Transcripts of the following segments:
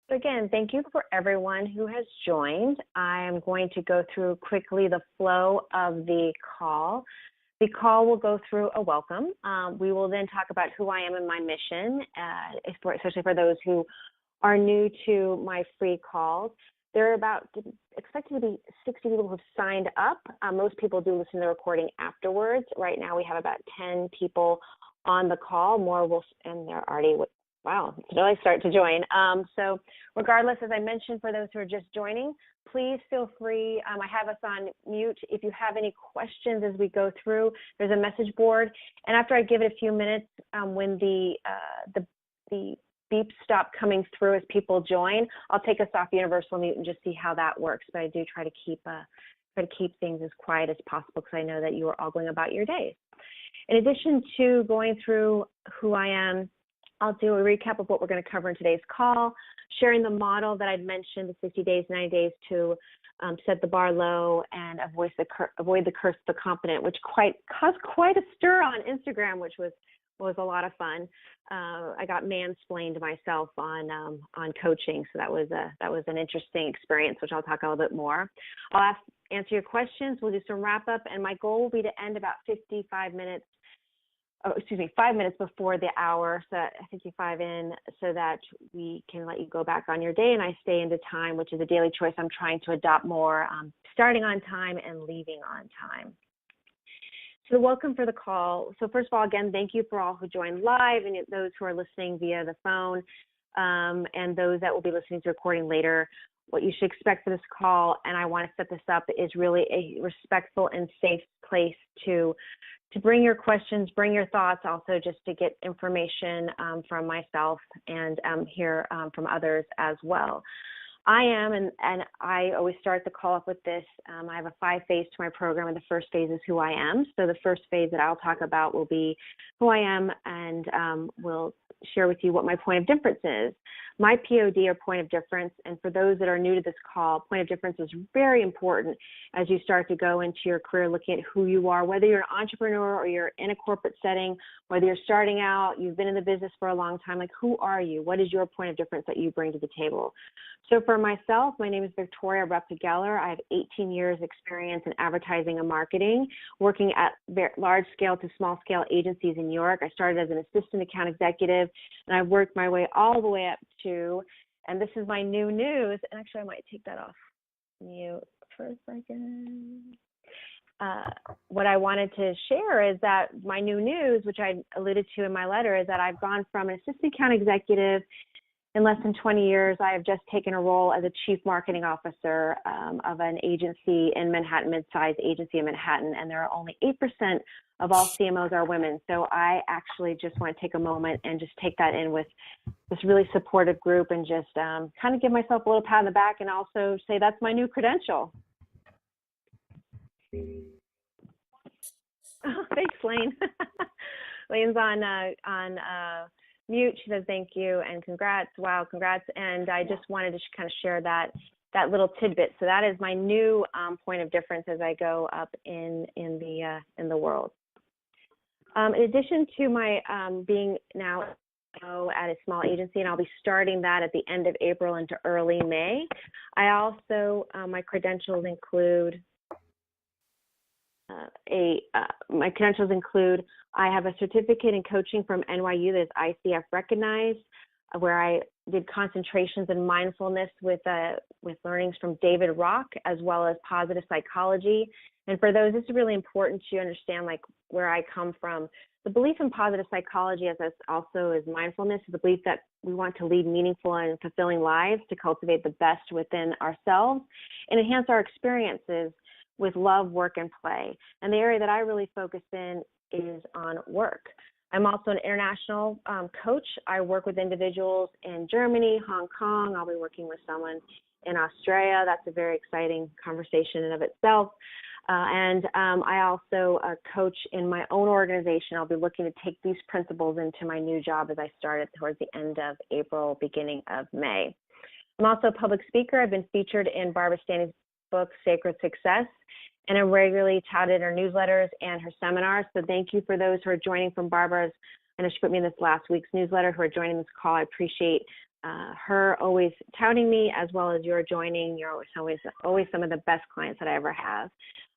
So again, thank you for everyone who has joined. I am going to go through quickly the flow of the call. The call will go through a welcome. We will then talk about who I am and my mission, especially for those who are new to my free calls. There are expected to be 60 people who have signed up. Most people do listen to the recording afterwards. Right now we have about 10 people on the call. More will, and they're already, wow, really start to join. So regardless, as I mentioned, for those who are just joining, please feel free. I have us on mute. If you have any questions as we go through, there's a message board. And after I give it a few minutes, when the beeps stop coming through as people join, I'll take us off universal mute and just see how that works. But I do try to keep things as quiet as possible because I know that you are all going about your days. In addition to going through who I am, I'll do a recap of what we're going to cover in today's call, sharing the model that I'd mentioned, the 60 days, 90 days to set the bar low and avoid the curse of the competent, which caused quite a stir on Instagram, which was a lot of fun. I got mansplained myself on coaching, so that was an interesting experience, which I'll talk a little bit more. I'll answer your questions. We'll do some wrap up, and my goal will be to end about 5 minutes before the hour, so 55 in, so that we can let you go back on your day and I stay into time, which is a daily choice I'm trying to adopt more, starting on time and leaving on time. So welcome for the call. So first of all, again, thank you for all who joined live and those who are listening via the phone, and those that will be listening to the recording later. What you should expect for this call, and I want to set this up, is really a respectful and safe place to bring your questions, bring your thoughts, also just to get information from myself and hear from others as well. I am, and I always start the call off with this, I have a 5-phase to my program, and the first phase is who I am. So the first phase that I'll talk about will be who I am, and we'll share with you what my point of difference is. My POD, or point of difference, and for those that are new to this call, point of difference is very important as you start to go into your career looking at who you are, whether you're an entrepreneur or you're in a corporate setting, whether you're starting out, you've been in the business for a long time, like who are you? What is your point of difference that you bring to the table? So for myself, my name is Victoria Repka-Geller. I have 18 years experience in advertising and marketing, working at large scale to small scale agencies in New York. I started as an assistant account executive, and I've worked my way all the way up to, and this is my new news, and actually I might take that off mute for a second. What I wanted to share is that my new news, which I alluded to in my letter, is that I've gone from an assistant account executive. In less than 20 years, I have just taken a role as a chief marketing officer of an agency in Manhattan, mid-sized agency in Manhattan, and there are only 8% of all CMOs are women. So I actually just want to take a moment and just take that in with this really supportive group and just kind of give myself a little pat on the back and also say that's my new credential. Oh, thanks, Lane. Lane's on mute. She says thank you and congrats. Wow, congrats. And I just wanted to kind of share that little tidbit. So that is my new point of difference as I go up in the world. In addition to my being now at a small agency, and I'll be starting that at the end of April into early May, I also my credentials include I have a certificate in coaching from NYU that is ICF recognized, where I did concentrations in mindfulness with learnings from David Rock, as well as positive psychology. And for those, it's really important to understand like where I come from. The belief in positive psychology, as also is mindfulness, is the belief that we want to lead meaningful and fulfilling lives, to cultivate the best within ourselves and enhance our experiences with love, work, and play. And the area that I really focus in is on work. I'm also an international coach. I work with individuals in Germany, Hong Kong. I'll be working with someone in Australia. That's a very exciting conversation in and of itself. And I also coach in my own organization. I'll be looking to take these principles into my new job as I start it towards the end of April, beginning of May. I'm also a public speaker. I've been featured in Barbara Stanley's book, Sacred Success, and I'm regularly touted in her newsletters and her seminars. So thank you for those who are joining from Barbara's. I know she put me in this last week's newsletter, who are joining this call. I appreciate her always touting me, as well as your joining. You're always some of the best clients that I ever have.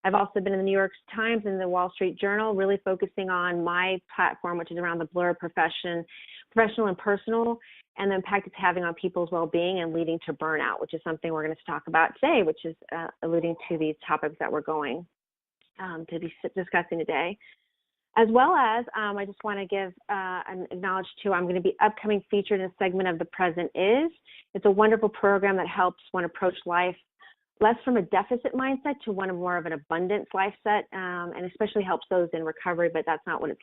I've also been in the New York Times and the Wall Street Journal, really focusing on my platform, which is around the blur of professional and personal, and the impact it's having on people's well-being and leading to burnout, which is something we're going to talk about today, which is alluding to these topics that we're going to be discussing today. As well as, I just want to give and acknowledge too, I'm going to be upcoming featured in a segment of The Present Is. It's a wonderful program that helps one approach life less from a deficit mindset to one of more of an abundance life set, and especially helps those in recovery, but that's not what it's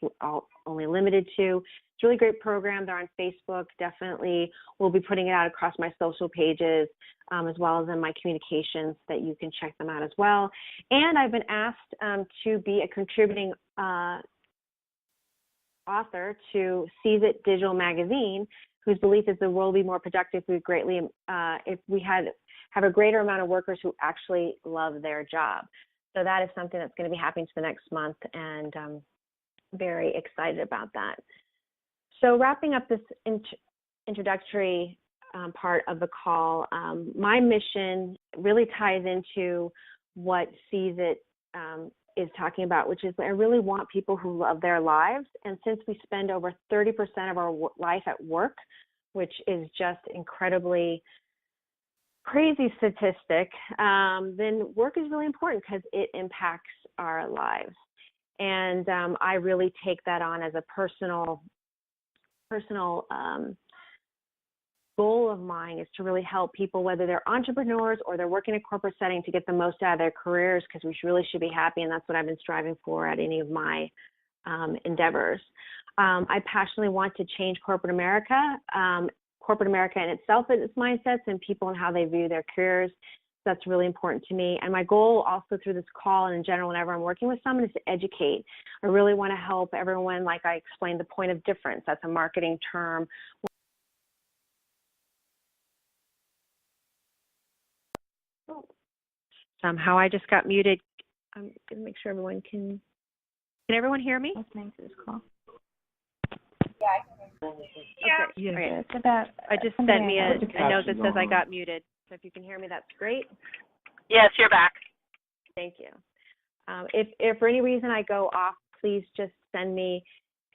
only limited to. It's a really great program. They're on Facebook. Definitely we'll be putting it out across my social pages, as well as in my communications, that you can check them out as well. And I've been asked to be a contributing author to Seize It Digital Magazine, whose belief is the world will be more productive if we have a greater amount of workers who actually love their job. So that is something that's going to be happening for the next month, and I'm very excited about that. So wrapping up this introductory part of the call, my mission really ties into what Seize It is talking about, which is I really want people who love their lives. And since we spend over 30% of our life at work, which is just incredibly crazy statistic, then work is really important because it impacts our lives. And I really take that on as a personal goal of mine, is to really help people, whether they're entrepreneurs or they're working in a corporate setting, to get the most out of their careers, because we really should be happy, and that's what I've been striving for at any of my endeavors. I passionately want to change corporate America in itself and its mindsets, and people and how they view their careers. That's really important to me. And my goal also through this call and in general, whenever I'm working with someone, is to educate. I really want to help everyone, like I explained, the point of difference. That's a marketing term. Somehow I just got muted. I'm going to make sure everyone can everyone hear me? Listening to this call. Yeah, I can. Okay. Yeah. Right. It's about, I just sent me a note that says I got muted. So if you can hear me, that's great. Yes, you're back. Thank you. If for any reason I go off, please just send me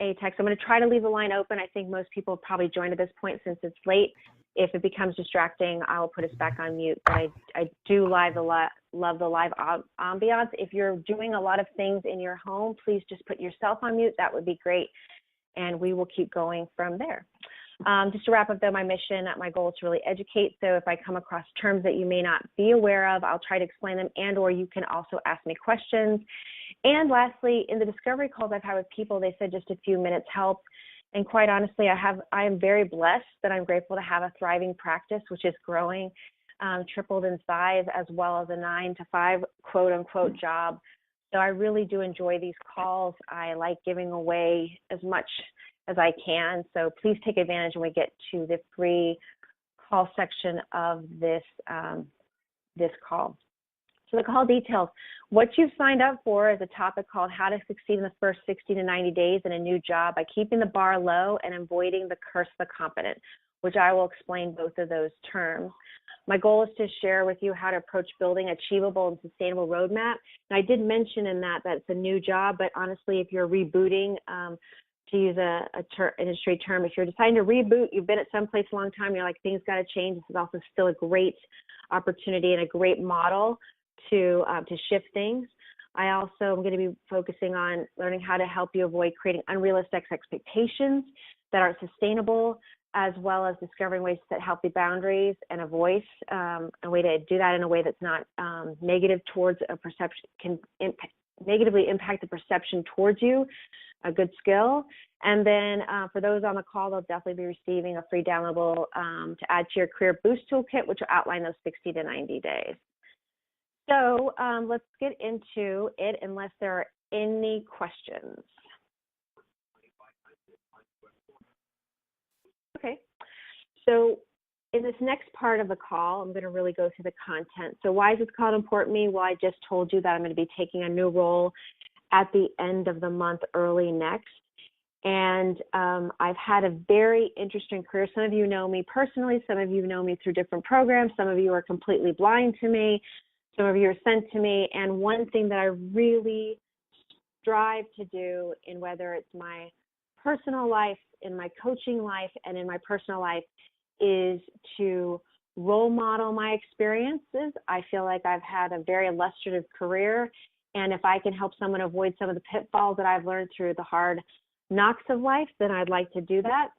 a text. I'm going to try to leave the line open. I think most people have probably joined at this point since it's late. If it becomes distracting, I will put us back on mute. But I do love the live ambiance. If you're doing a lot of things in your home, please just put yourself on mute. That would be great. And we will keep going from there. Just to wrap up, though, my mission, my goal is to really educate. So if I come across terms that you may not be aware of, I'll try to explain them, and or you can also ask me questions. And lastly, in the discovery calls I've had with people, they said just a few minutes help. And quite honestly, I am very blessed that I'm grateful to have a thriving practice, which is growing, tripled in size, as well as a 9-to-5 quote unquote job. So I really do enjoy these calls. I like giving away as much as I can. So please take advantage when we get to the free call section of this call. So the call details, what you've signed up for is a topic called How to Succeed in the First 60 to 90 Days in a New Job by Keeping the Bar Low and Avoiding the Curse of the Competent, which I will explain both of those terms. My goal is to share with you how to approach building achievable and sustainable roadmap. And I did mention in that it's a new job, but honestly, if you're rebooting, to use industry term, if you're deciding to reboot, you've been at some place a long time, you're like, things got to change. This is also still a great opportunity and a great model to shift things. I also am going to be focusing on learning how to help you avoid creating unrealistic expectations that aren't sustainable, as well as discovering ways to set healthy boundaries and a voice, a way to do that in a way that's not negative towards a perception, can negatively impact the perception towards you, a good skill. And then for those on the call, they'll definitely be receiving a free downloadable to add to your Career Boost Toolkit, which will outline those 60 to 90 days. So let's get into it unless there are any questions. Okay, so in this next part of the call, I'm going to really go through the content. So why is this call important to me? Well, I just told you that I'm going to be taking a new role at the end of the month, early next. And I've had a very interesting career. Some of you know me personally. Some of you know me through different programs. Some of you are completely blind to me. Some of you are sent to me. And one thing that I really strive to do, in whether it's my personal life, in my coaching life, and in my personal life, is to role model my experiences. I feel like I've had a very illustrative career. And if I can help someone avoid some of the pitfalls that I've learned through the hard knocks of life, then I'd like to do that.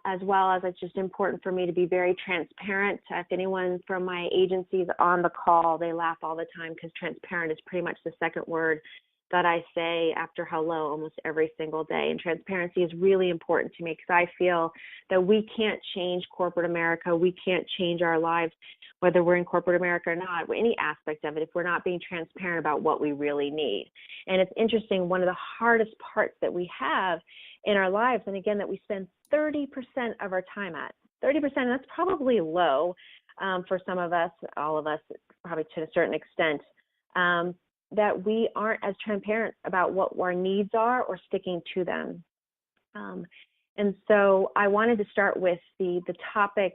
As well as it's just important for me to be very transparent. If anyone from my agency is on the call, they laugh all the time because transparent is pretty much the second word that I say after hello almost every single day. And transparency is really important to me because I feel that we can't change corporate America. We can't change our lives, whether we're in corporate America or not, any aspect of it, if we're not being transparent about what we really need. And it's interesting, one of the hardest parts that we have in our lives, and again, that we spend 30% of our time at, 30%, and that's probably low for some of us, all of us, probably to a certain extent, that we aren't as transparent about what our needs are or sticking to them. And so I wanted to start with the topic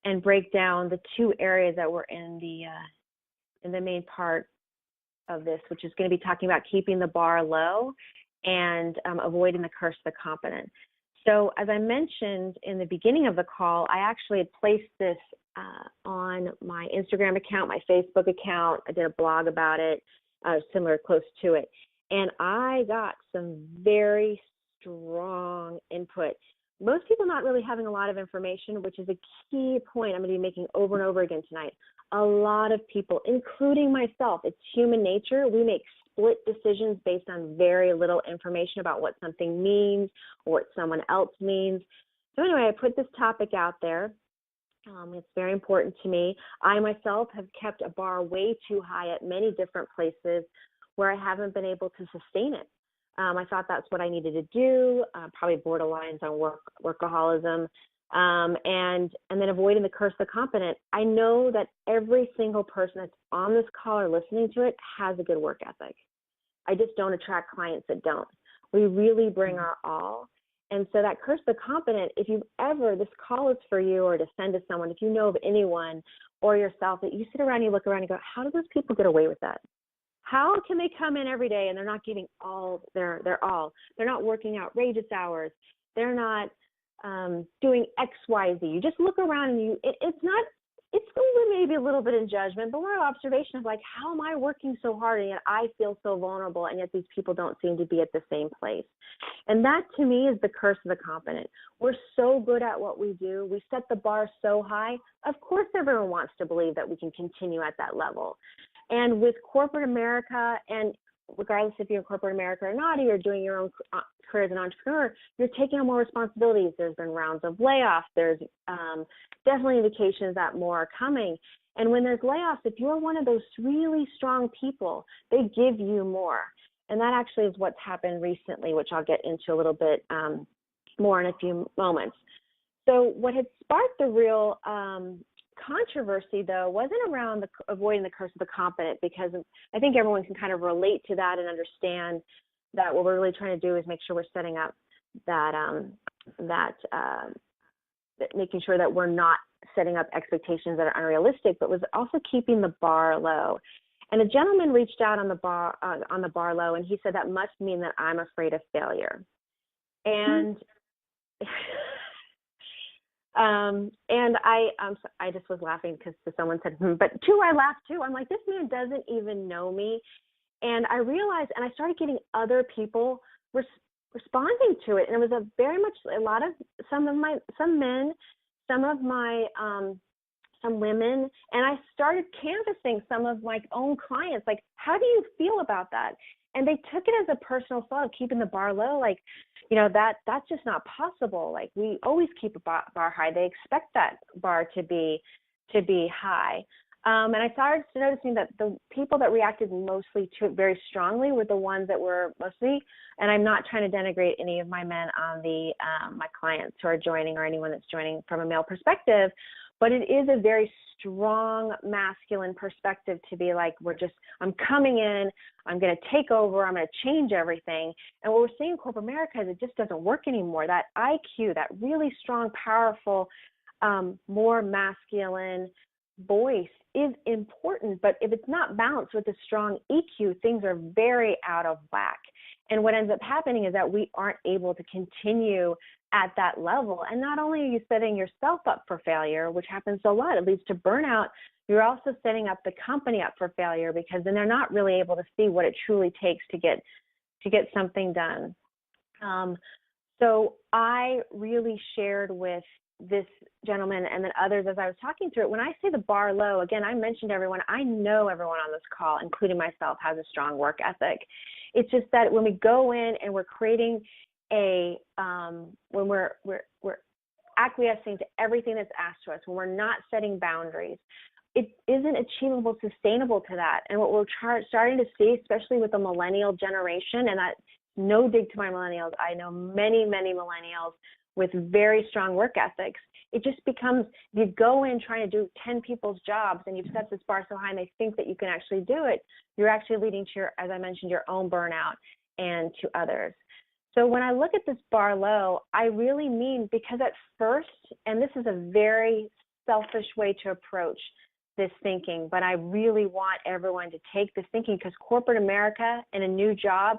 and break down the two areas that were in the main part of this, which is going to be talking about keeping the bar low and avoiding the curse of the competent. So as I mentioned in the beginning of the call, I actually had placed this on my Instagram account, my Facebook account. I did a blog about it, similar, close to it. And I got some very strong input. Most people not really having a lot of information, which is a key point I'm going to be making over and over again tonight. A lot of people, including myself, it's human nature. We make split decisions based on very little information about what something means or what someone else means. So anyway, I put this topic out there. It's very important to me. I myself have kept a bar way too high at many different places where I haven't been able to sustain it. I thought that's what I needed to do, probably borderlines on workaholism, and then avoiding the curse of the competent. I know that every single person that's on this call or listening to it has a good work ethic. I just don't attract clients that don't. We really bring our all. And so that curse of the competent, if you've ever, this call is for you or to send to someone, if you know of anyone or yourself that you sit around, you look around and go, how do those people get away with that? How can they come in every day and they're not giving all their all? They're not working outrageous hours. They're not doing X, Y, Z. You just look around and it's maybe a little bit in judgment, but we're an observation of like, how am I working so hard and yet I feel so vulnerable and yet these people don't seem to be at the same place. And that to me is the curse of the competent. We're so good at what we do. We set the bar so high. Of course, everyone wants to believe that we can continue at that level. And with corporate America, and regardless if you're in corporate America or not, or you're doing your own career as an entrepreneur, you're taking on more responsibilities. There's been rounds of layoffs. There's definitely indications that more are coming. And when there's layoffs, if you're one of those really strong people, they give you more. And that actually is what's happened recently, which I'll get into a little bit more in a few moments. So what had sparked the real controversy, though, wasn't around avoiding the curse of the competent, because I think everyone can kind of relate to that and understand that what we're really trying to do is make sure we're setting up making sure that we're not setting up expectations that are unrealistic, but was also keeping the bar low. And a gentleman reached out on the bar low, and he said that must mean that I'm afraid of failure. And and I just was laughing because someone said, but too, I laughed too. I'm like, this man doesn't even know me. And I realized, and I started getting other people responding to it. And it was some men, some women, and I started canvassing some of my own clients, like, how do you feel about that? And they took it as a personal fault of keeping the bar low, like, that's just not possible. Like, we always keep a bar high. They expect that bar to be high. And I started noticing that the people that reacted mostly to it very strongly were the ones that were mostly, and I'm not trying to denigrate any of my men on my clients who are joining or anyone that's joining from a male perspective, but it is a very strong masculine perspective to be like, I'm coming in, I'm going to take over, I'm going to change everything. And what we're seeing in corporate America is it just doesn't work anymore. That IQ, that really strong, powerful, more masculine voice is important, but if it's not balanced with a strong EQ, things are very out of whack. And what ends up happening is that we aren't able to continue at that level. And not only are you setting yourself up for failure, which happens a lot, it leads to burnout, you're also setting up the company up for failure, because then they're not really able to see what it truly takes to get something done. So I really shared with this gentleman and then others as I was talking through it. When I say the bar low, again, I mentioned everyone. I know everyone on this call, including myself, has a strong work ethic. It's just that when we go in and we're creating when we're acquiescing to everything that's asked to us, when we're not setting boundaries, it isn't achievable, sustainable to that. And what we're starting to see, especially with the millennial generation, and that no dig to my millennials, I know many, many millennials with very strong work ethics. It just becomes, if you go in trying to do 10 people's jobs and you've set this bar so high and they think that you can actually do it, you're actually leading to as I mentioned, your own burnout and to others. So when I look at this bar low, I really mean, because at first, and this is a very selfish way to approach this thinking, but I really want everyone to take this thinking, because corporate America in a new job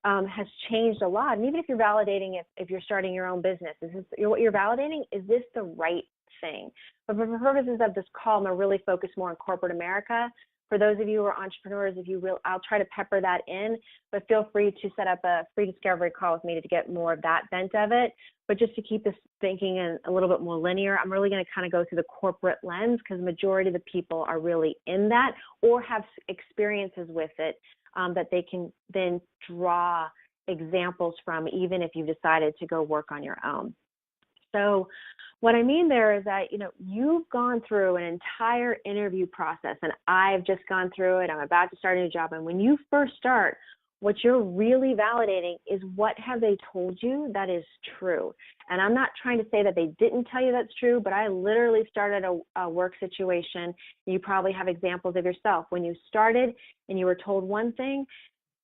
has changed a lot. And even if you're validating if you're starting your own business, what you're validating, is this the right thing? But for the purposes of this call, I'm going to really focus more on corporate America. For those of you who are entrepreneurs, I'll try to pepper that in, but feel free to set up a free discovery call with me to get more of that bent of it. But just to keep this thinking a little bit more linear, I'm really going to kind of go through the corporate lens, because the majority of the people are really in that or have experiences with it that they can then draw examples from, even if you've decided to go work on your own. So what I mean there is that, you've gone through an entire interview process, and I've just gone through it. I'm about to start a new job. And when you first start, what you're really validating is, what have they told you that is true? And I'm not trying to say that they didn't tell you that's true, but I literally started a work situation. You probably have examples of yourself when you started and you were told one thing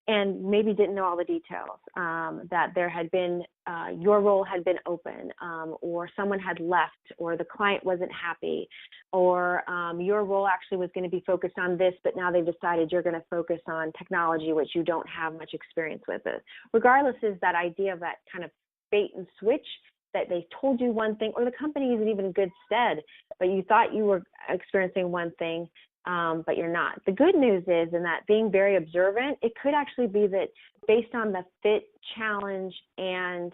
and maybe didn't know all the details, that there had been, your role had been open, or someone had left, or the client wasn't happy, or your role actually was going to be focused on this, but now they've decided you're going to focus on technology, which you don't have much experience with. It. Regardless, is that idea of that kind of bait and switch, that they told you one thing, or the company isn't even in good stead, but you thought you were experiencing one thing, but you're not. The good news is, in that being very observant, it could actually be that based on the fit challenge and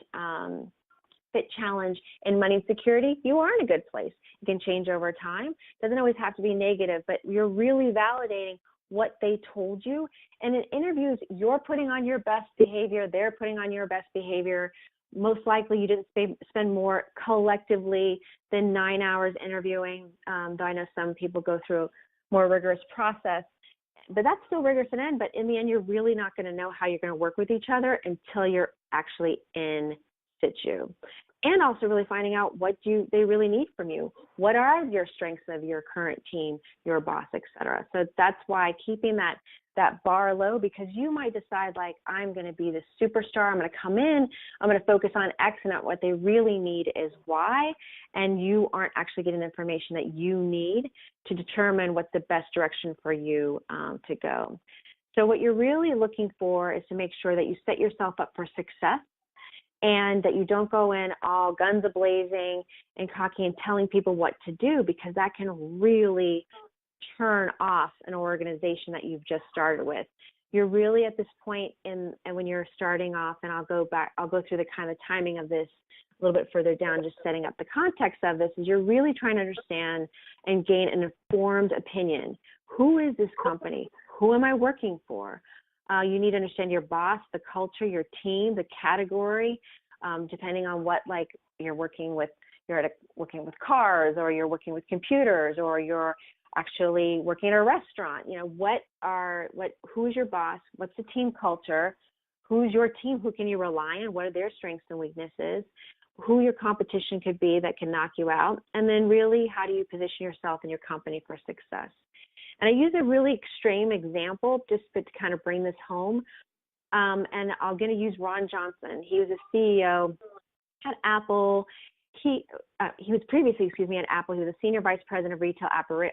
money and security, you are in a good place. It can change over time. It doesn't always have to be negative, but you're really validating what they told you. And in interviews, you're putting on your best behavior. They're putting on your best behavior. Most likely you didn't spend more collectively than 9 hours interviewing, though I know some people go through more rigorous process, but that's still rigorous in the end. But in the end, you're really not going to know how you're going to work with each other until you're actually in situ. And also really finding out what they really need from you. What are your strengths of your current team, your boss, et cetera. So that's why keeping that bar low, because you might decide, like, I'm going to be the superstar. I'm going to come in. I'm going to focus on X, and what they really need is Y. And you aren't actually getting the information that you need to determine what's the best direction for you to go. So what you're really looking for is to make sure that you set yourself up for success, and that you don't go in all guns a-blazing and cocky and telling people what to do, because that can really turn off an organization that you've just started with. You're really at this point and when you're starting off, and I'll go through the kind of timing of this a little bit further down, just setting up the context of this, is you're really trying to understand and gain an informed opinion. Who is this company? Who am I working for? You need to understand your boss, the culture, your team, the category, depending on what, like, you're working with. You're working with cars, or you're working with computers, or you're actually working at a restaurant. Who's your boss? What's the team culture? Who's your team? Who can you rely on? What are their strengths and weaknesses? who your competition could be that can knock you out, and then really how do you position yourself and your company for success. And I use a really extreme example just to kind of bring this home. And I'm going to use Ron Johnson. He was a CEO at Apple. He was previously, at Apple. He was a senior vice president of retail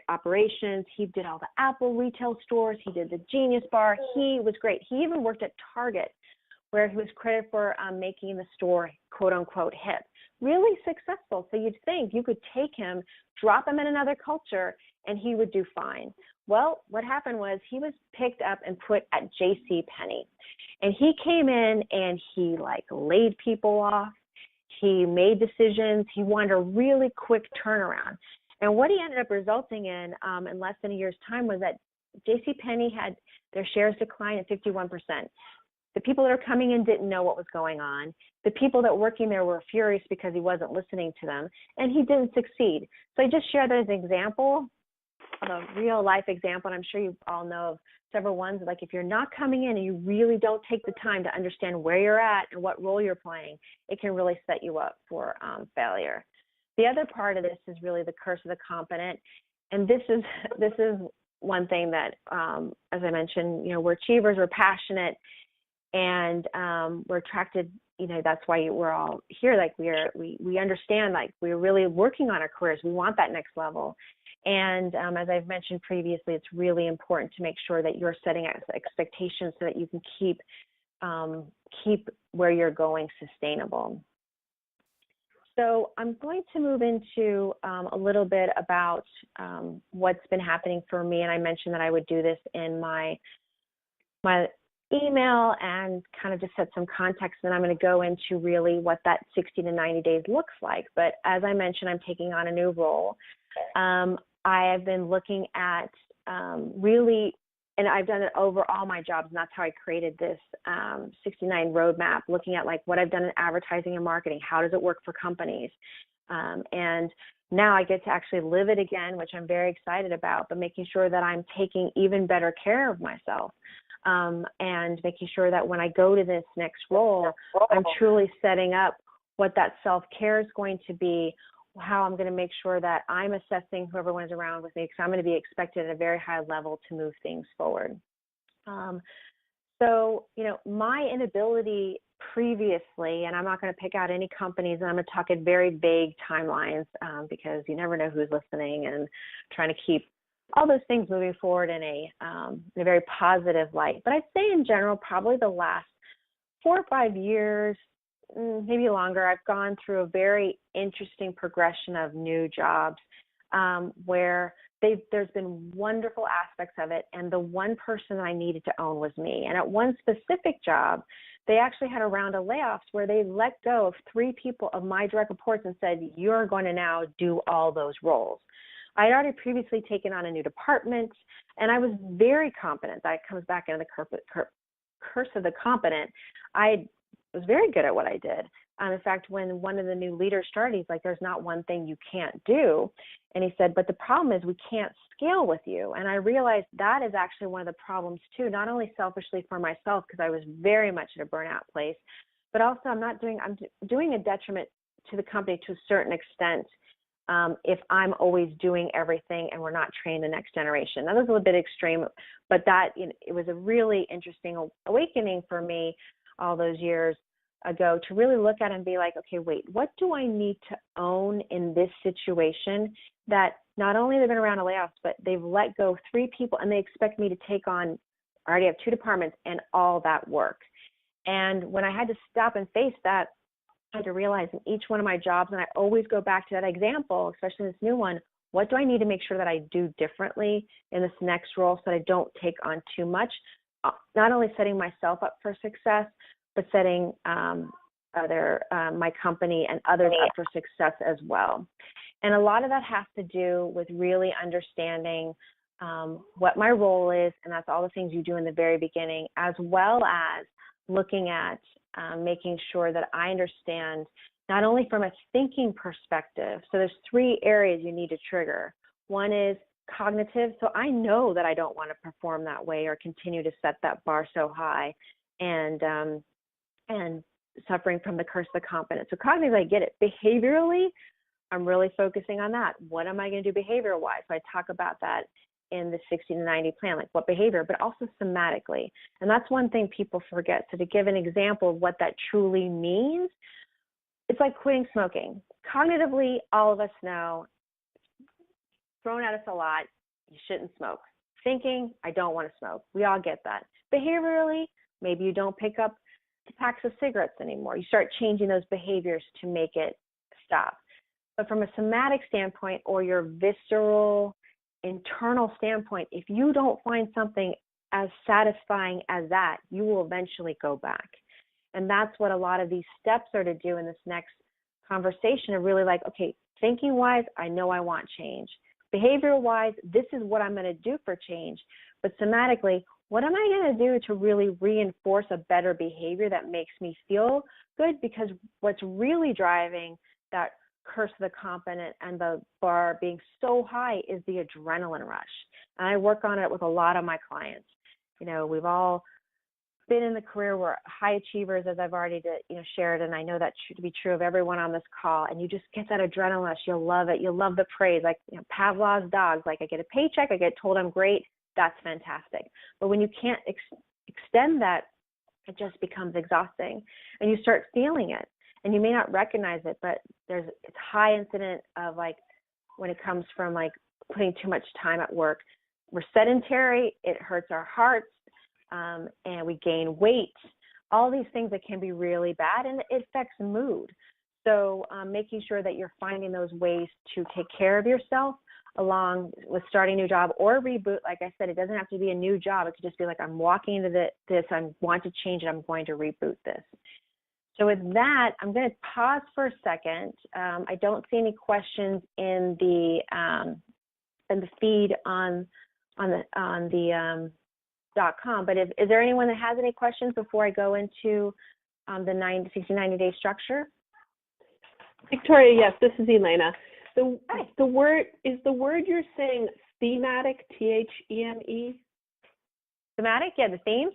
operations. He did all the Apple retail stores. He did the Genius Bar. He was great. He even worked at Target, where he was credited for making the store quote unquote hip. Really successful. So you'd think you could take him, drop him in another culture, and he would do fine. Well, what happened was he was picked up and put at JCPenney. And he came in and he laid people off. He made decisions. He wanted a really quick turnaround. And what he ended up resulting in less than a year's time was that JCPenney had their shares decline at 51%. The people that are coming in didn't know what was going on. The people that were working there were furious because he wasn't listening to them, and he didn't succeed. So I just shared that as an example of a real life example, and I'm sure you all know of several ones. Like if you're not coming in and you really don't take the time to understand where you're at and what role you're playing, it can really set you up for failure. The other part of this is really the curse of the competent, and this is one thing that, as I mentioned, we're achievers, we're passionate, and we're attracted. That's why we're all here. We understand. We're really working on our careers. We want that next level. And as I've mentioned previously, it's really important to make sure that you're setting expectations so that you can keep where you're going sustainable. So I'm going to move into a little bit about what's been happening for me. And I mentioned that I would do this in my email and kind of just set some context. And I'm going to go into really what that 60 to 90 days looks like. But as I mentioned, I'm taking on a new role. I have been looking at really, and I've done it over all my jobs, and that's how I created this 69 roadmap, looking at what I've done in advertising and marketing. How does it work for companies? And now I get to actually live it again, which I'm very excited about, but making sure that I'm taking even better care of myself. And making sure that when I go to this next role, I'm truly setting up what that self-care is going to be, how I'm going to make sure that I'm assessing whoever is around with me, because I'm going to be expected at a very high level to move things forward. So, my inability previously, and I'm not going to pick out any companies, and I'm going to talk at very vague timelines because you never know who's listening, and trying to keep all those things moving forward in a very positive light. But I'd say in general, probably the last 4 or 5 years, maybe longer, I've gone through a very interesting progression of new jobs where there's been wonderful aspects of it, and the one person that I needed to own was me. And at one specific job, they actually had a round of layoffs where they let go of 3 people of my direct reports and said, you're going to now do all those roles. I had already previously taken on a new department, and I was very competent. That comes back into the curse of the competent. I was very good at what I did. In fact, when one of the new leaders started, he's like, there's not one thing you can't do. And he said, but the problem is we can't scale with you. And I realized that is actually one of the problems too, not only selfishly for myself, because I was very much at a burnout place, but also I'm doing a detriment to the company to a certain extent if I'm always doing everything and we're not training the next generation. That was a little bit extreme, but it was a really interesting awakening for me all those years ago to really look at and be like, okay, wait, what do I need to own in this situation that not only they've been around a layoffs, but they've let go 3 people and they expect me to take on, I already have 2 departments and all that work. And when I had to stop and face that, I had to realize in each one of my jobs, and I always go back to that example, especially in this new one, what do I need to make sure that I do differently in this next role so that I don't take on too much, not only setting myself up for success, but setting my company and others up for success as well. And a lot of that has to do with really understanding what my role is, and that's all the things you do in the very beginning, as well as looking at making sure that I understand not only from a thinking perspective. So there's 3 areas you need to trigger. One is cognitive. So I know that I don't want to perform that way or continue to set that bar so high and suffering from the curse of the confident. So cognitively, I get it. Behaviorally, I'm really focusing on that. What am I going to do behavior-wise? So I talk about that in the 60 to 90 plan, like what behavior, but also somatically. And that's one thing people forget. So to give an example of what that truly means, it's like quitting smoking. Cognitively, all of us know, thrown at us a lot, you shouldn't smoke. Thinking, I don't want to smoke. We all get that. Behaviorally, maybe you don't pick up the packs of cigarettes anymore. You start changing those behaviors to make it stop. But from a somatic standpoint or your visceral, internal standpoint, if you don't find something as satisfying as that, you will eventually go back. And that's what a lot of these steps are to do in this next conversation, are really like, okay, thinking wise, I know I want change. Behavioral wise, this is what I'm going to do for change. But somatically, what am I going to do to really reinforce a better behavior that makes me feel good? Because what's really driving that curse of the confident and the bar being so high is the adrenaline rush. And I work on it with a lot of my clients. You know, we've all been in the career where high achievers, as I've already shared, and I know that to be true of everyone on this call, and you just get that adrenaline rush. You'll love it. You'll love the praise, like Pavlov's dogs. Like, I get a paycheck, I get told I'm great. That's fantastic. But when you can't extend that, it just becomes exhausting, and you start feeling it. And you may not recognize it, but it's high incident of, like, when it comes from like putting too much time at work. We're sedentary, it hurts our hearts, and we gain weight. All these things that can be really bad, and it affects mood. So making sure that you're finding those ways to take care of yourself along with starting a new job or a reboot. Like I said, it doesn't have to be a new job. It could just be like, I'm walking into this, I want to change it, I'm going to reboot this. So with that, I'm going to pause for a second. I don't see any questions in the feed on the .com. But is there anyone that has any questions before I go into the 60, 90-day structure? Victoria, yes, this is Elena. The word you're saying thematic, THEME? Thematic, yeah, the themes.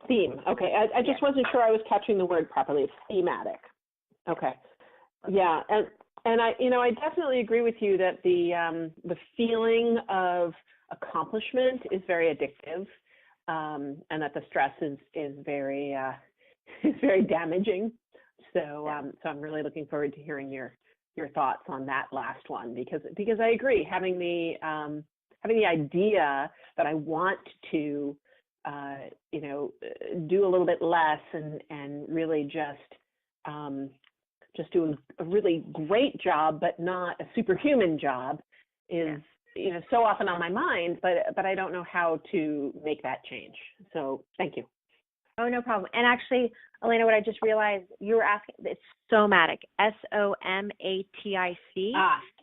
Theme. Okay, I just wasn't sure I was catching the word properly. It's thematic. Okay. Yeah, and I definitely agree with you that the feeling of accomplishment is very addictive, and that the stress is very damaging. So I'm really looking forward to hearing your thoughts on that last one, because I agree, having the idea that I want to do a little bit less and really just do a really great job, but not a superhuman job, is so often on my mind, but I don't know how to make that change. So thank you. Oh, no problem. And actually, Elena, what I just realized, you were asking, it's somatic, SOMATIC.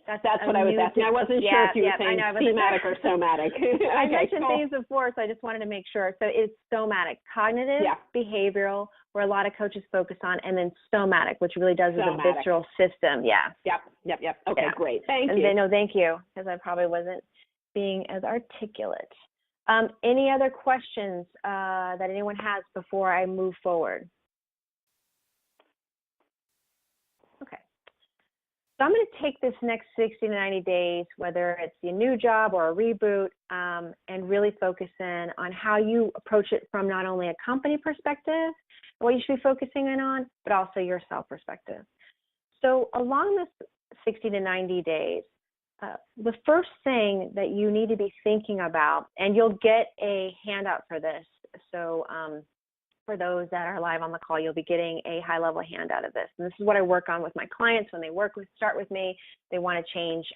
That's what I was asking. I wasn't sure if you were saying thematic or somatic. Okay, I mentioned things before, so I just wanted to make sure. So it's somatic, cognitive, behavioral, where a lot of coaches focus on, and then somatic, which really does is a visceral system. Yeah. Yep. Okay, great. Thank you. No, thank you, because I probably wasn't being as articulate. Any other questions that anyone has before I move forward? Okay. So I'm going to take this next 60 to 90 days, whether it's a new job or a reboot, and really focus in on how you approach it from not only a company perspective, what you should be focusing in on, but also your self perspective. So along this 60 to 90 days, the first thing that you need to be thinking about, and you'll get a handout for this. So for those that are live on the call, you'll be getting a high-level handout of this. And this is what I work on with my clients when they start with me. They want to change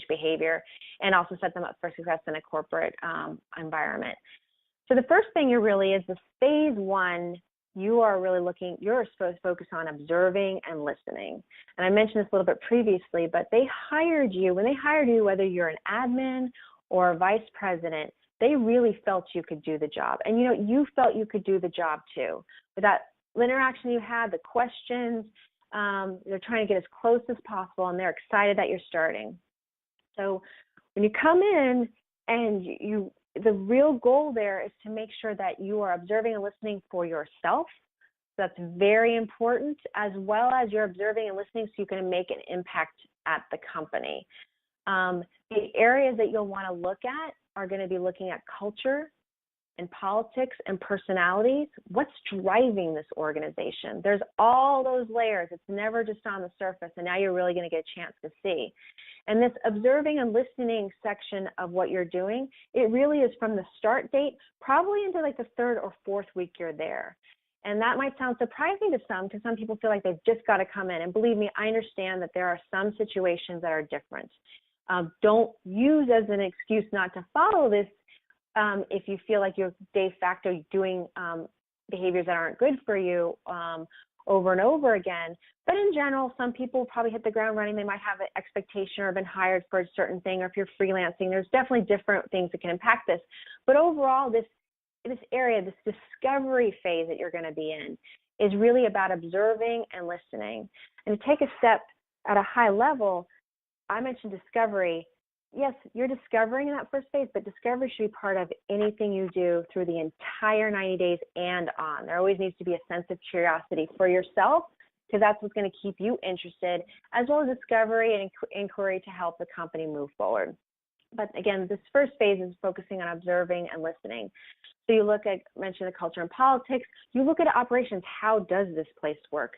behavior and also set them up for success in a corporate environment. So the first thing is the phase one. You're supposed to focus on observing and listening. And I mentioned this a little bit previously, but when they hired you, whether you're an admin or a vice president, they really felt you could do the job. And you felt you could do the job too. With that interaction you had, the questions, they're trying to get as close as possible, and they're excited that you're starting. So when you come in and the real goal there is to make sure that you are observing and listening for yourself, That's very important, as well as you're observing and listening so you can make an impact at the company. The areas that you'll want to look at are going to be looking at culture and politics and personalities. What's driving this organization? There's all those layers. It's never just on the surface, and now you're really going to get a chance to see. And this observing and listening section of what you're doing, it really is from the start date, probably into like the 3rd or 4th week you're there. And that might sound surprising to some, because some people feel like they've just got to come in. And believe me, I understand that there are some situations that are different. Don't use as an excuse not to follow this if you feel like you're de facto doing behaviors that aren't good for you over and over again. But in general, some people probably hit the ground running. They might have an expectation or been hired for a certain thing, or if you're freelancing, there's definitely different things that can impact this. But overall, this area, this discovery phase that you're going to be in, is really about observing and listening. And to take a step at a high level, I mentioned discovery. Yes, you're discovering in that first phase, but discovery should be part of anything you do through the entire 90 days and on. There always needs to be a sense of curiosity for yourself, because that's what's going to keep you interested, as well as discovery and inquiry to help the company move forward. But again, this first phase is focusing on observing and listening. So you look at, mention the culture and politics, you look at operations. How does this place work?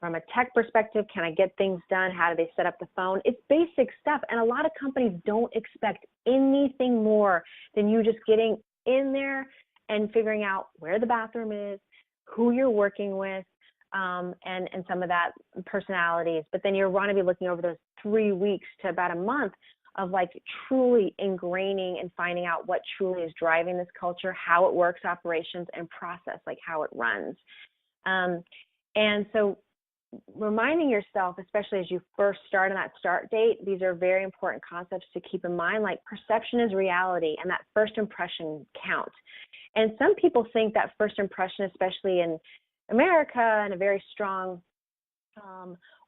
From a tech perspective, can I get things done? How do they set up the phone? It's basic stuff. And a lot of companies don't expect anything more than you just getting in there and figuring out where the bathroom is, who you're working with, and some of that personalities. But then you're going to be looking over those 3 weeks to about a month of like truly ingraining and finding out what truly is driving this culture, how it works, operations, and process, like how it runs. And so reminding yourself, especially as you first start on that start date, these are very important concepts to keep in mind, like perception is reality, and that first impression counts. And some people think that first impression, especially in America and a very strong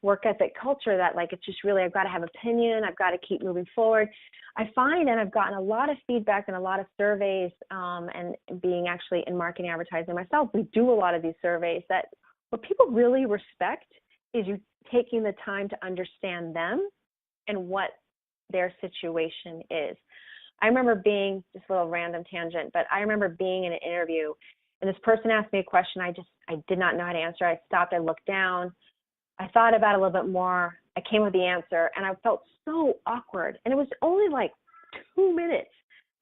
work ethic culture, that like it's just really, I've got to have opinion, I've got to keep moving forward. I find, and I've gotten a lot of feedback and a lot of surveys, and being actually in marketing advertising myself, we do a lot of these surveys, that what people really respect is you taking the time to understand them and what their situation is. I remember being, just a little random tangent, but I remember being in an interview and this person asked me a question I did not know how to answer. I stopped, I looked down, I thought about it a little bit more, I came with the answer, and I felt so awkward. And it was only like 2 minutes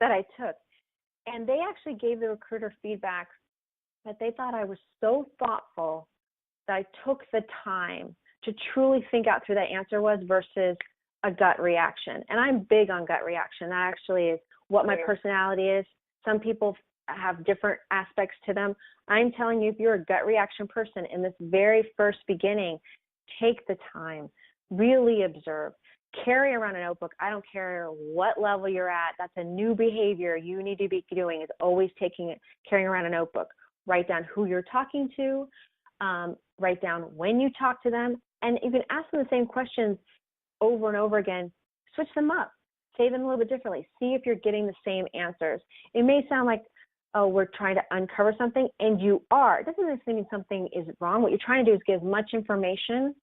that I took. And they actually gave the recruiter feedback that they thought I was so thoughtful that I took the time to truly think out who that answer was versus a gut reaction. And I'm big on gut reaction. That actually is what my personality is. Some people have different aspects to them. I'm telling you, if you're a gut reaction person in this very first beginning, take the time, really observe, carry around a notebook. I don't care what level you're at. That's a new behavior you need to be doing, is always carrying around a notebook. Write down who you're talking to, write down when you talk to them, and you can ask them the same questions over and over again. Switch them up, say them a little bit differently, see if you're getting the same answers. It may sound like, oh, we're trying to uncover something, and you are. It doesn't necessarily mean something is wrong. What you're trying to do is give much information,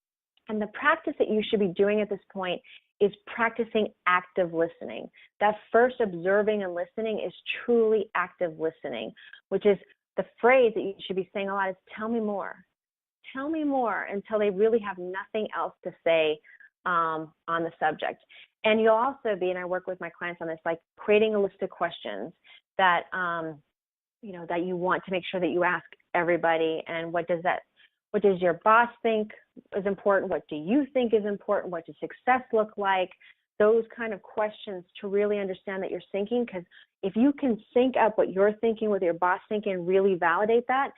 and the practice that you should be doing at this point is practicing active listening. That first observing and listening is truly active listening, which is the phrase that you should be saying a lot is, tell me more. Tell me more, until they really have nothing else to say on the subject. And you'll also be, and I work with my clients on this, like creating a list of questions that, that you want to make sure that you ask everybody. And what does your boss think is important? What do you think is important? What does success look like? Those kind of questions to really understand that you're syncing, because if you can sync up what you're thinking with your boss thinking and really validate that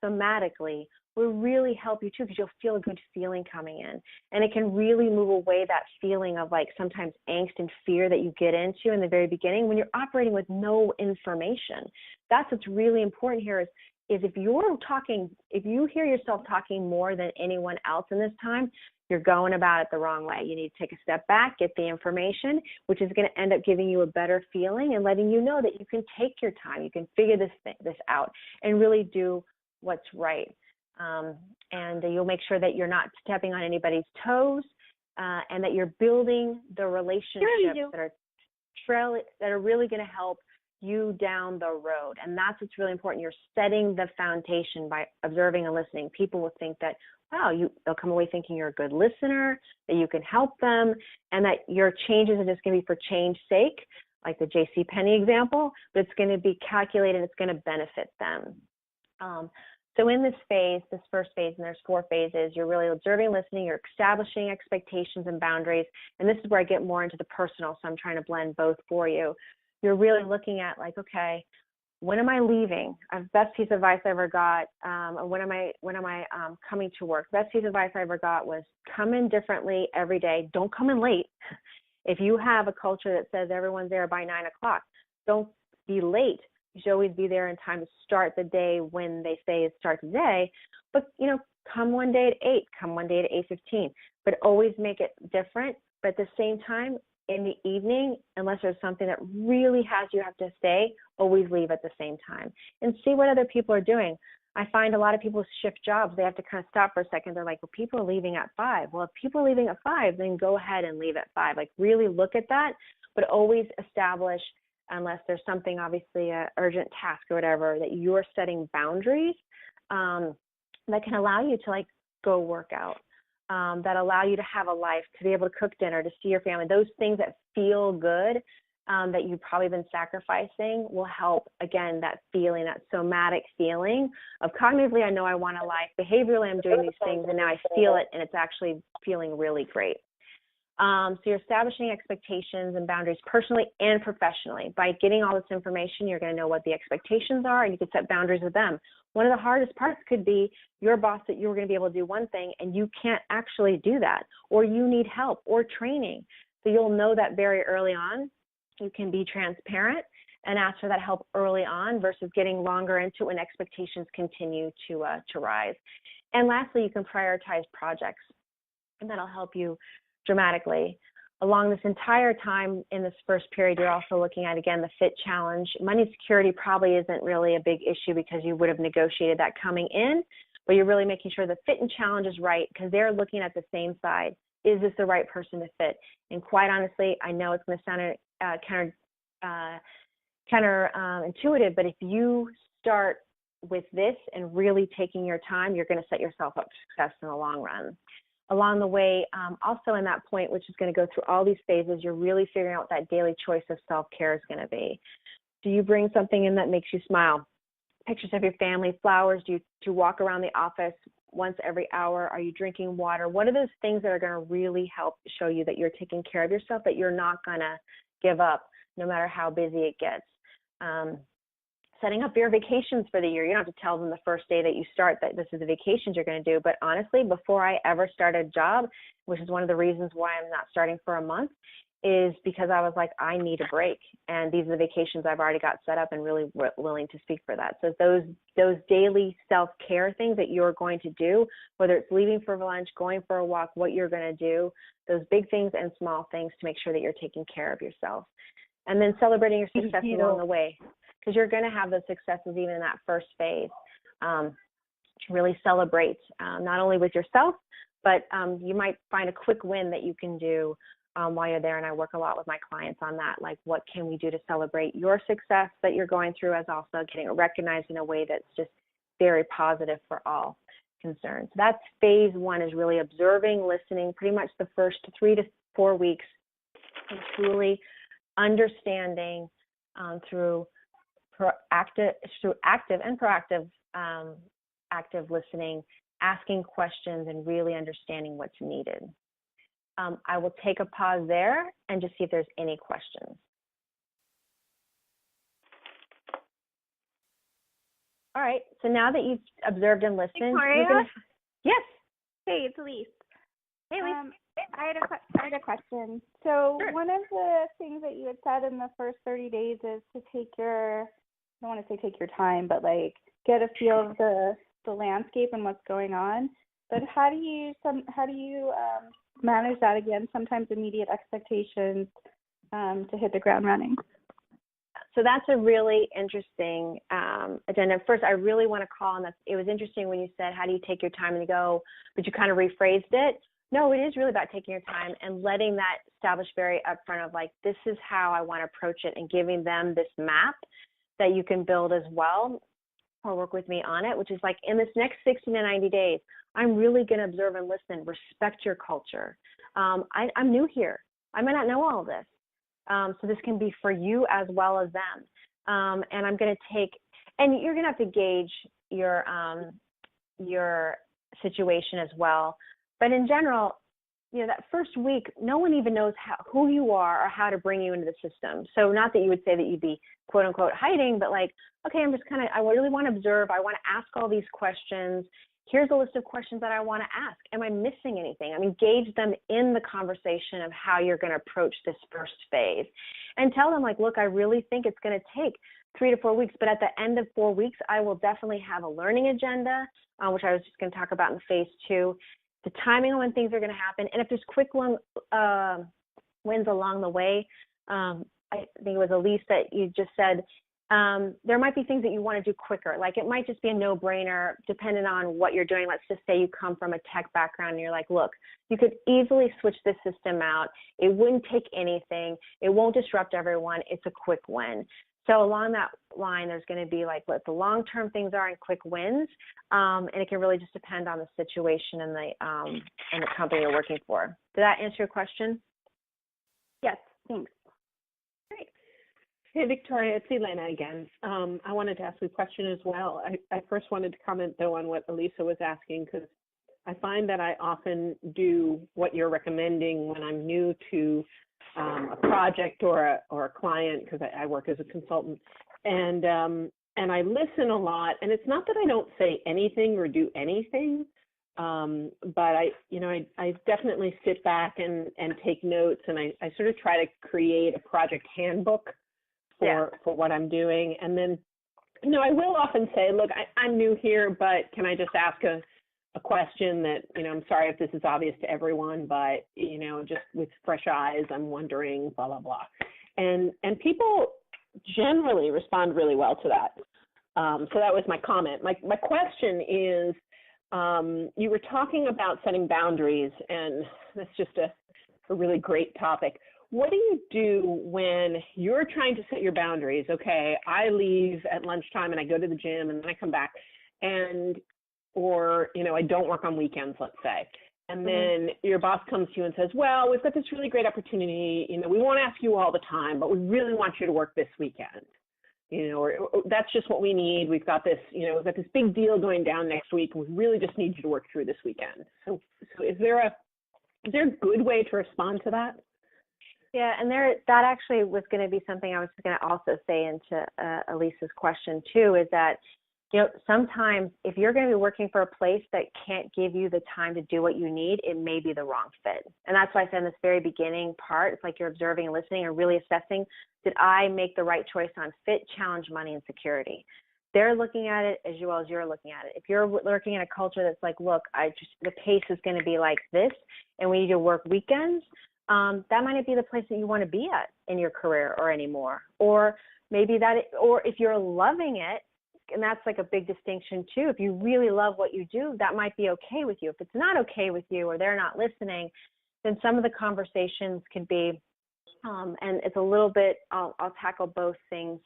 thematically will really help you too, because you'll feel a good feeling coming in. And it can really move away that feeling of like sometimes angst and fear that you get into in the very beginning when you're operating with no information. That's what's really important here is if you hear yourself talking more than anyone else in this time, you're going about it the wrong way. You need to take a step back, get the information, which is going to end up giving you a better feeling and letting you know that you can take your time, you can figure this out and really do what's right. And you'll make sure that you're not stepping on anybody's toes, and that you're building the relationships that are really going to help you down the road. And that's what's really important. You're setting the foundation by observing and listening. People will think that, wow, they'll come away thinking you're a good listener, that you can help them, and that your changes are just going to be for change's sake, like the J.C. Penney example, but it's going to be calculated, it's going to benefit them. So in this phase, this first phase, and there's 4 phases, you're really observing, listening, you're establishing expectations and boundaries, and this is where I get more into the personal, so I'm trying to blend both for you. You're really looking at like, okay, when am I leaving? The best piece of advice I ever got, or when am I coming to work? The best piece of advice I ever got was come in differently every day. Don't come in late. If you have a culture that says everyone's there by 9 o'clock, don't be late. You should always be there in time to start the day when they say start the day. But, come one day at 8, come one day at 8:15, but always make it different. But at the same time, in the evening, unless there's something that really has you have to stay, always leave at the same time and see what other people are doing. I find a lot of people shift jobs. They have to kind of stop for a second. They're like, well, people are leaving at 5. Well, if people are leaving at 5, then go ahead and leave at 5. Like really look at that, but always establish, unless there's something obviously an urgent task or whatever, that you're setting boundaries that can allow you to like go work out, that allow you to have a life, to be able to cook dinner, to see your family. Those things that feel good, that you've probably been sacrificing, will help, again, that feeling, that somatic feeling of cognitively, I know I want a life. Behaviorally, I'm doing these things, and now I feel it, and it's actually feeling really great. So you're establishing expectations and boundaries personally and professionally. By getting all this information, you're going to know what the expectations are, and you can set boundaries with them. One of the hardest parts could be your boss that you were going to be able to do one thing, and you can't actually do that, or you need help or training. So you'll know that very early on. You can be transparent and ask for that help early on versus getting longer into it when expectations continue to rise. And lastly, you can prioritize projects, and that'll help you dramatically. Along this entire time in this first period, you're also looking at, again, the FIT challenge. Money security probably isn't really a big issue because you would have negotiated that coming in, but you're really making sure the fit and challenge is right because they're looking at the same side. Is this the right person to fit? And quite honestly, I know it's going to sound counterintuitive, but if you start with this and really taking your time, you're going to set yourself up for success in the long run. Along the way, also in that point, which is going to go through all these phases, you're really figuring out what that daily choice of self-care is going to be. Do you bring something in that makes you smile? Pictures of your family, flowers? Do you walk around the office once every hour? Are you drinking water? What are those things that are going to really help show you that you're taking care of yourself, that you're not going to give up no matter how busy it gets? Setting up your vacations for the year. You don't have to tell them the first day that you start that this is the vacations you're going to do. But honestly, before I ever started a job, which is one of the reasons why I'm not starting for a month, is because I was like, I need a break. And these are the vacations I've already got set up and really willing to speak for that. So those daily self-care things that you're going to do, whether it's leaving for lunch, going for a walk, what you're going to do, those big things and small things to make sure that you're taking care of yourself. And then celebrating your successes along the way, because you're going to have those successes even in that first phase. To really celebrate not only with yourself, but you might find a quick win that you can do while you're there. And I work a lot with my clients on that, like what can we do to celebrate your success that you're going through, as also getting it recognized in a way that's just very positive for all concerned. So that's phase 1, is really observing, listening, pretty much the first 3 to 4 weeks, and truly understanding through active and proactive active listening, asking questions, and really understanding what's needed. I will take a pause there and just see if there's any questions. All right, so now that you've observed and listened, Victoria? Yes. Hey, it's Elise. Hey, Elise. I had a question. So Sure. One of the things that you had said in the first 30 days is to take your, I don't want to say take your time, but like get a feel of the landscape and what's going on. But how do you manage that again? Sometimes immediate expectations to hit the ground running. So that's a really interesting agenda. First, I really want to call on that. It was interesting when you said, how do you take your time and go, but you kind of rephrased it. No, it is really about taking your time and letting that establish very upfront of like, this is how I want to approach it, and giving them this map that you can build as well or work with me on it, which is like, in this next 60 to 90 days, I'm really going to observe and listen, respect your culture. I'm new here. I may not know all of this. So this can be for you as well as them. And I'm going to take, and you're going to have to gauge your situation as well. But in general, that first week, no one even knows who you are or how to bring you into the system. So not that you would say that you'd be quote unquote hiding, but like, okay, I really want to observe. I want to ask all these questions. Here's a list of questions that I want to ask. Am I missing anything? Engage them in the conversation of how you're going to approach this first phase, and tell them like, look, I really think it's going to take 3 to 4 weeks, but at the end of 4 weeks, I will definitely have a learning agenda, which I was just going to talk about in phase 2, the timing on when things are going to happen. And if there's quick wins along the way, I think it was Elise that you just said, there might be things that you want to do quicker. Like it might just be a no-brainer depending on what you're doing. Let's just say you come from a tech background and you're like, look, you could easily switch this system out. It wouldn't take anything. It won't disrupt everyone. It's a quick win. So along that line, there's going to be like what the long-term things are and quick wins. And it can really just depend on the situation and the company you're working for. Did that answer your question? Yes, thanks. Great. Hey, Victoria, it's Elena again. I wanted to ask a question as well. I first wanted to comment, though, on what Elisa was asking, because I find that I often do what you're recommending when I'm new to a project or a client, because I work as a consultant, and I listen a lot. And it's not that I don't say anything or do anything, but I definitely sit back and take notes, and I sort of try to create a project handbook for what I'm doing. And then, I will often say, look, I'm new here, but can I just ask a question that, I'm sorry if this is obvious to everyone, but, just with fresh eyes, I'm wondering, blah, blah, blah. And people generally respond really well to that. So that was my comment. My question is, you were talking about setting boundaries, and that's just a really great topic. What do you do when you're trying to set your boundaries? Okay, I leave at lunchtime and I go to the gym and then I come back, or I don't work on weekends, let's say. And then your boss comes to you and says, well, we've got this really great opportunity. We won't ask you all the time, but we really want you to work this weekend. Or that's just what we need. We've got this, we've got this big deal going down next week. We really just need you to work through this weekend. So is there a good way to respond to that? Yeah, and that actually was going to be something I was going to also say into Elisa's question too, is that, sometimes if you're going to be working for a place that can't give you the time to do what you need, it may be the wrong fit. And that's why I said in this very beginning part, it's like you're observing and listening and really assessing, did I make the right choice on fit, challenge, money, and security? They're looking at it as well as you're looking at it. If you're working in a culture that's like, look, the pace is going to be like this, and we need to work weekends, that might not be the place that you want to be at in your career or anymore. Or maybe or if you're loving it, and that's like a big distinction too. If you really love what you do, that might be okay with you. If it's not okay with you or they're not listening, then some of the conversations can be, and it's a little bit, I'll tackle both things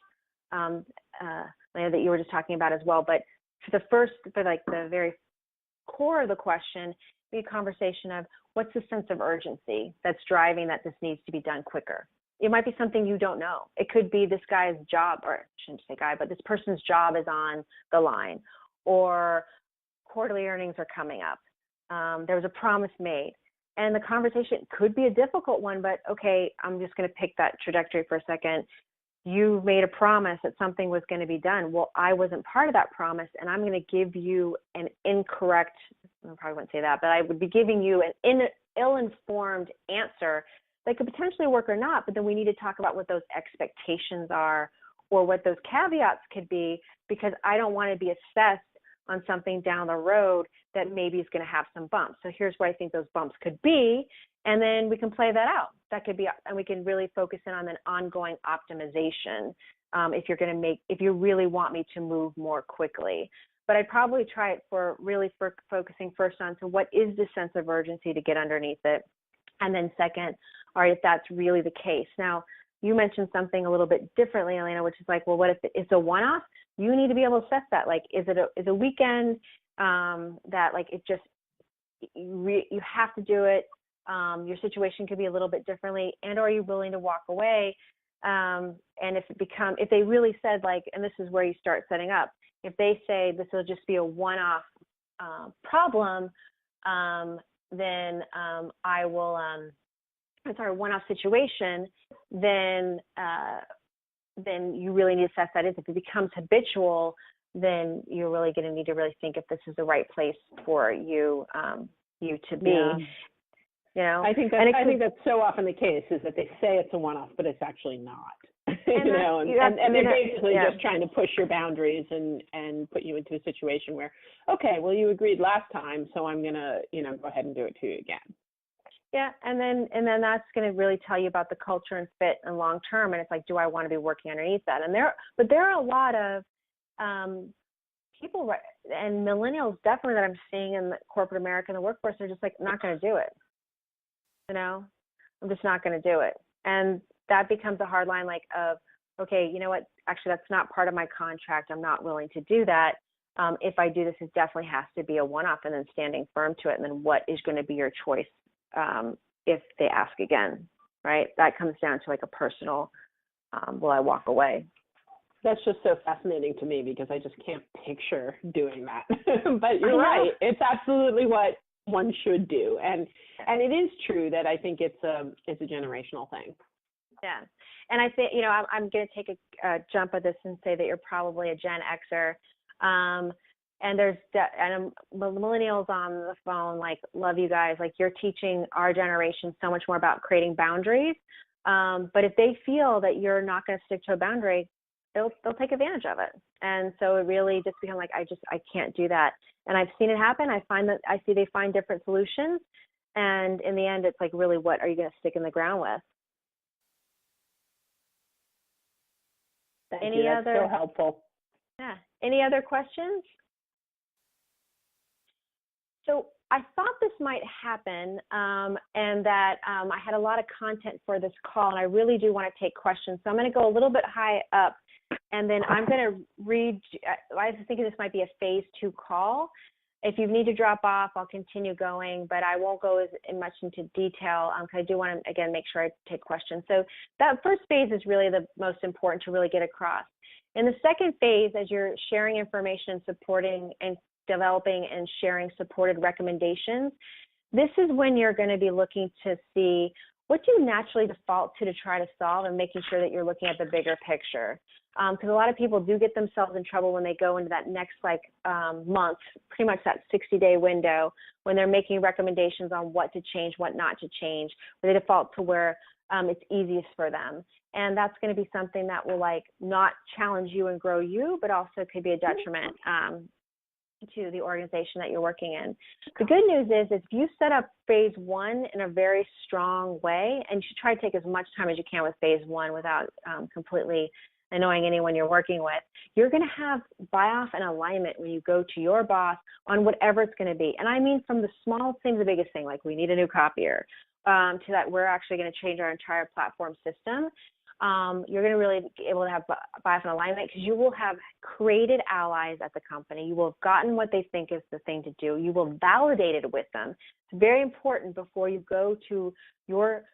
that you were just talking about as well. But for the very core of the question, be a conversation of what's the sense of urgency that's driving that this needs to be done quicker. It might be something you don't know. It could be this guy's job, or I shouldn't say guy, but this person's job is on the line, or quarterly earnings are coming up. There was a promise made. And the conversation could be a difficult one, but okay, I'm just going to pick that trajectory for a second. You made a promise that something was going to be done. Well, I wasn't part of that promise, and I'm going to give you an incorrect, I probably wouldn't say that, but I would be giving you an ill-informed answer that could potentially work or not, but then we need to talk about what those expectations are or what those caveats could be, because I don't want to be assessed on something down the road that maybe is going to have some bumps. So here's what I think those bumps could be, and then we can play that out. That could be, and we can really focus in on an ongoing optimization if you really want me to move more quickly. But I'd probably try it for focusing first on, so what is the sense of urgency to get underneath it? And then second, all right, if that's really the case. Now, you mentioned something a little bit differently, Elena, which is like, well, what if it's a one-off? You need to be able to assess that. Like, is a weekend that like it just, you have to do it? Your situation could be a little bit differently, and are you willing to walk away? And if they really said like, and this is where you start setting up, if they say this will just be a one-off problem, then I will, one-off situation, then you really need to assess that. If it becomes habitual, then you're really going to need to really think if this is the right place for you to be. Yeah. You know, I think that's so often the case, is that they say it's a one-off, but it's actually not. And they're basically just trying to push your boundaries and put you into a situation where, okay, well, you agreed last time, so I'm gonna, go ahead and do it to you again. Yeah, and then that's going to really tell you about the culture and fit and long term. And it's like, do I want to be working underneath that? And there are a lot of people, and millennials definitely, that I'm seeing in the corporate America and the workforce, are just like, not going to do it. I'm just not going to do it. And that becomes a hard line, like, of, okay, you know what, actually that's not part of my contract, I'm not willing to do that. If I do this, it definitely has to be a one-off, and then standing firm to it. And then what is going to be your choice if they ask again, right? That comes down to like a personal, will I walk away? That's just so fascinating to me, because I just can't picture doing that. But you're right. It's absolutely what one should do. And it is true that I think it's a generational thing. Yeah. And I think, I'm going to take a jump at this and say that you're probably a Gen Xer. And there's and millennials on the phone, like, love you guys. Like, you're teaching our generation so much more about creating boundaries. But if they feel that you're not going to stick to a boundary, they'll take advantage of it. And so it really just becomes like, I can't do that. And I've seen it happen. I see they find different solutions. And in the end, it's like, really, what are you going to stick in the ground with? Thank you. That's so helpful. Yeah. Any other questions? So I thought this might happen, and that I had a lot of content for this call, and I really do want to take questions. So I'm going to go a little bit high up, and then I'm going to read. I was thinking this might be a phase 2 call. If you need to drop off, I'll continue going, but I won't go as much into detail, because I do want to, again, make sure I take questions. So that first phase is really the most important to really get across. In the second phase, as you're sharing information, supporting and developing and sharing supported recommendations, this is when you're going to be looking to see what do you naturally default to try to solve, and making sure that you're looking at the bigger picture. Because a lot of people do get themselves in trouble when they go into that next month, pretty much that 60-day window, when they're making recommendations on what to change, what not to change, where they default to where it's easiest for them. And that's going to be something that will not challenge you and grow you, but also could be a detriment to the organization that you're working in. The good news is if you set up phase 1 in a very strong way, and you should try to take as much time as you can with phase 1 without completely annoying anyone you're working with, you're going to have buy-off and alignment when you go to your boss on whatever it's going to be. And I mean, from the small thing to the biggest thing, like we need a new copier, to that we're actually going to change our entire platform system. You're going to really be able to have buy-off and alignment, because you will have created allies at the company. You will have gotten what they think is the thing to do. You will validate it with them. It's very important before you go to your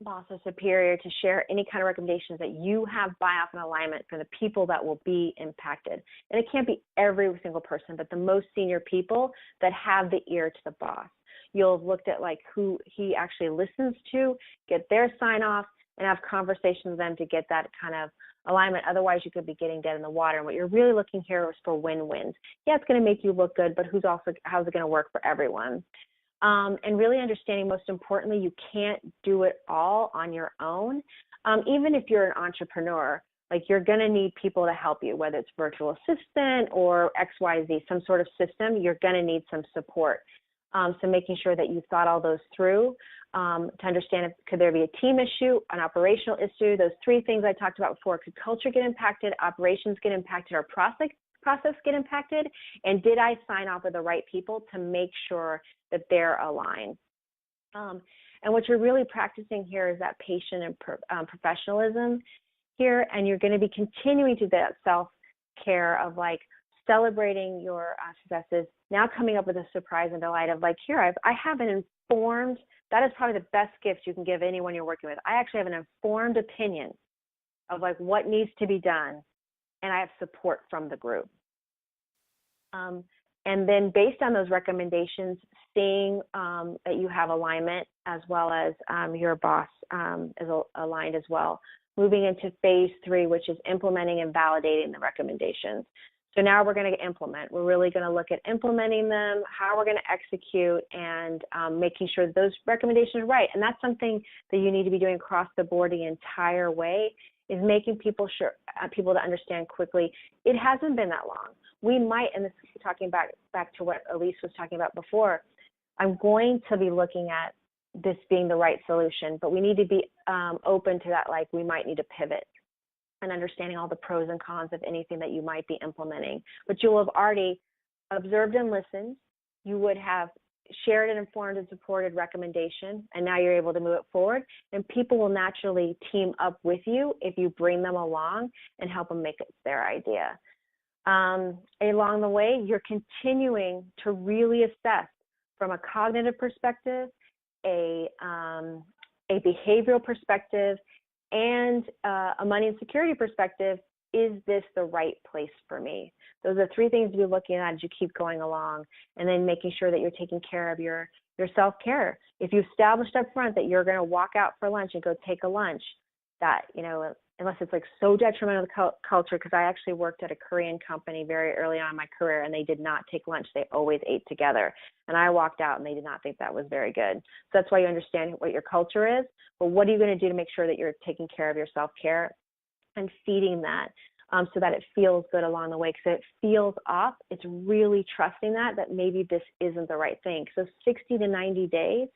boss or superior to share any kind of recommendations that you have buy-off and alignment for the people that will be impacted. And it can't be every single person, but the most senior people that have the ear to the boss. You'll have looked at who he actually listens to, get their sign off, and have conversations with them to get that kind of alignment. Otherwise, you could be getting dead in the water. And what you're really looking here is for win-wins. Yeah, it's going to make you look good, but how's it going to work for everyone? And really understanding, most importantly, you can't do it all on your own. Even if you're an entrepreneur, you're going to need people to help you, whether it's virtual assistant or XYZ, some sort of system, you're going to need some support. So making sure that you've thought all those through to understand if could there be a team issue, an operational issue, those three things I talked about before. Could culture get impacted, operations get impacted, or process get impacted? And did I sign off with the right people to make sure that they're aligned? And what you're really practicing here is that patient and professionalism here, and you're going to be continuing to do that self-care of like celebrating your successes, now coming up with a surprise and delight of like, here, I have an informed, that is probably the best gift you can give anyone you're working with. I actually have an informed opinion of like what needs to be done, and I have support from the group. And then based on those recommendations, seeing that you have alignment as well as your boss is aligned as well. Moving into phase 3, which is implementing and validating the recommendations. So now we're going to implement. We're really going to look at implementing them, how we're going to execute, and making sure that those recommendations are right. And that's something that you need to be doing across the board the entire way, is making people to understand quickly. It hasn't been that long. We might, and this is talking back to what Elise was talking about before, I'm going to be looking at this being the right solution, but we need to be open to that, like we might need to pivot and understanding all the pros and cons of anything that you might be implementing. But you will have already observed and listened. You would have shared an informed and supported recommendation, and now you're able to move it forward. And people will naturally team up with you if you bring them along and help them make it their idea. Along the way, you're continuing to really assess from a cognitive perspective, a behavioral perspective, and a money and security perspective. Is this the right place for me? Those are 3 things to be looking at as you keep going along, and then making sure that you're taking care of your self-care. If you established up front that you're going to walk out for lunch and go take a lunch, that, you know, unless it's like so detrimental to the culture, because I actually worked at a Korean company very early on in my career, and they did not take lunch. They always ate together. And I walked out and they did not think that was very good. So that's why you understand what your culture is. But what are you going to do to make sure that you're taking care of your self-care and feeding that so that it feels good along the way? Because if it feels off, it's really trusting that maybe this isn't the right thing. So 60 to 90 days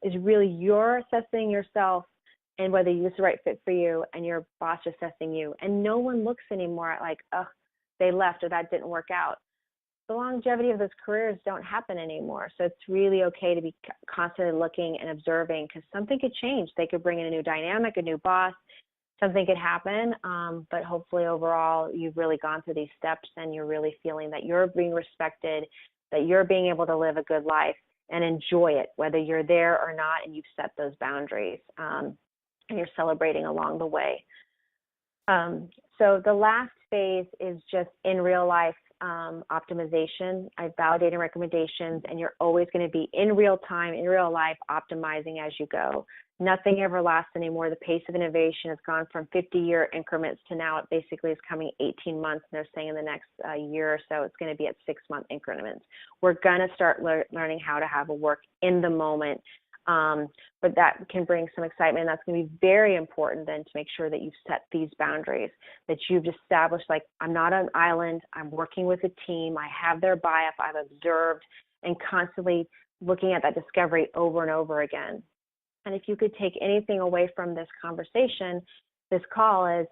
is really you're assessing yourself and whether this is the right fit for you, and your boss assessing you. And no one looks anymore at like, oh, they left or that didn't work out. The longevity of those careers don't happen anymore. So it's really okay to be constantly looking and observing, because something could change. They could bring in a new dynamic, a new boss, something could happen. But hopefully overall, you've really gone through these steps and you're really feeling that you're being respected, that you're being able to live a good life and enjoy it, whether you're there or not, and you've set those boundaries. And you're celebrating along the way. So the last phase is just in real life optimization. I validating recommendations, and you're always going to be in real time, in real life, optimizing as you go. Nothing ever lasts anymore. The pace of innovation has gone from 50-year increments to now it basically is coming 18 months, and they're saying in the next year or so it's going to be at 6-month increments. We're going to start learning how to have a work in the moment. But that can bring some excitement. That's going to be very important then to make sure that you've set these boundaries, that you've established, like, I'm not an island, I'm working with a team, I have their buy-up, I've observed, and constantly looking at that discovery over and over again. And if you could take anything away from this conversation, this call is,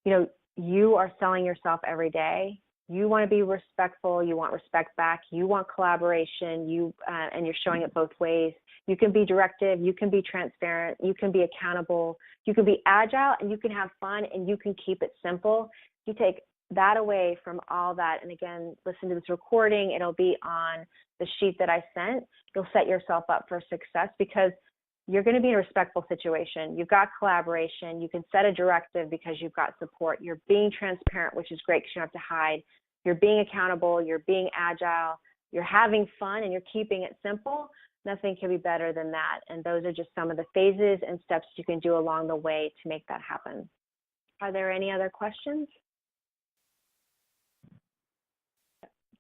you know, you are selling yourself every day. You want to be respectful. You want respect back. You want collaboration. And you're showing it both ways. You can be directive. You can be transparent. You can be accountable. You can be agile, and you can have fun, and you can keep it simple. You take that away from all that, and again, listen to this recording. It'll be on the sheet that I sent. You'll set yourself up for success because you're going to be in a respectful situation. You've got collaboration. You can set a directive because you've got support. You're being transparent, which is great because you don't have to hide. You're being accountable. You're being agile. You're having fun, and you're keeping it simple. Nothing can be better than that. And those are just some of the phases and steps you can do along the way to make that happen. Are there any other questions?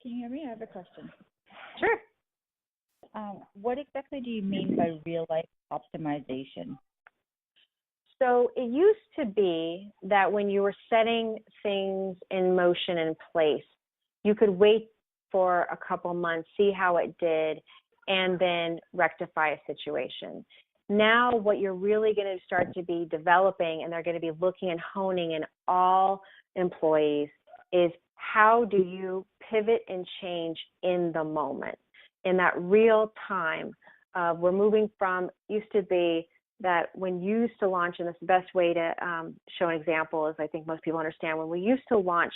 Can you hear me? I have a question. Sure. What exactly do you mean by real-life optimization? So it used to be that when you were setting things in motion and in place, you could wait for a couple months, see how it did, and then rectify a situation. Now what you're really going to start to be developing, and they're going to be looking and honing in all employees, is how do you pivot and change in the moment, in that real time. We're moving from, used to be that when you used to launch, and this is the best way to show an example is I think most people understand, when we used to launch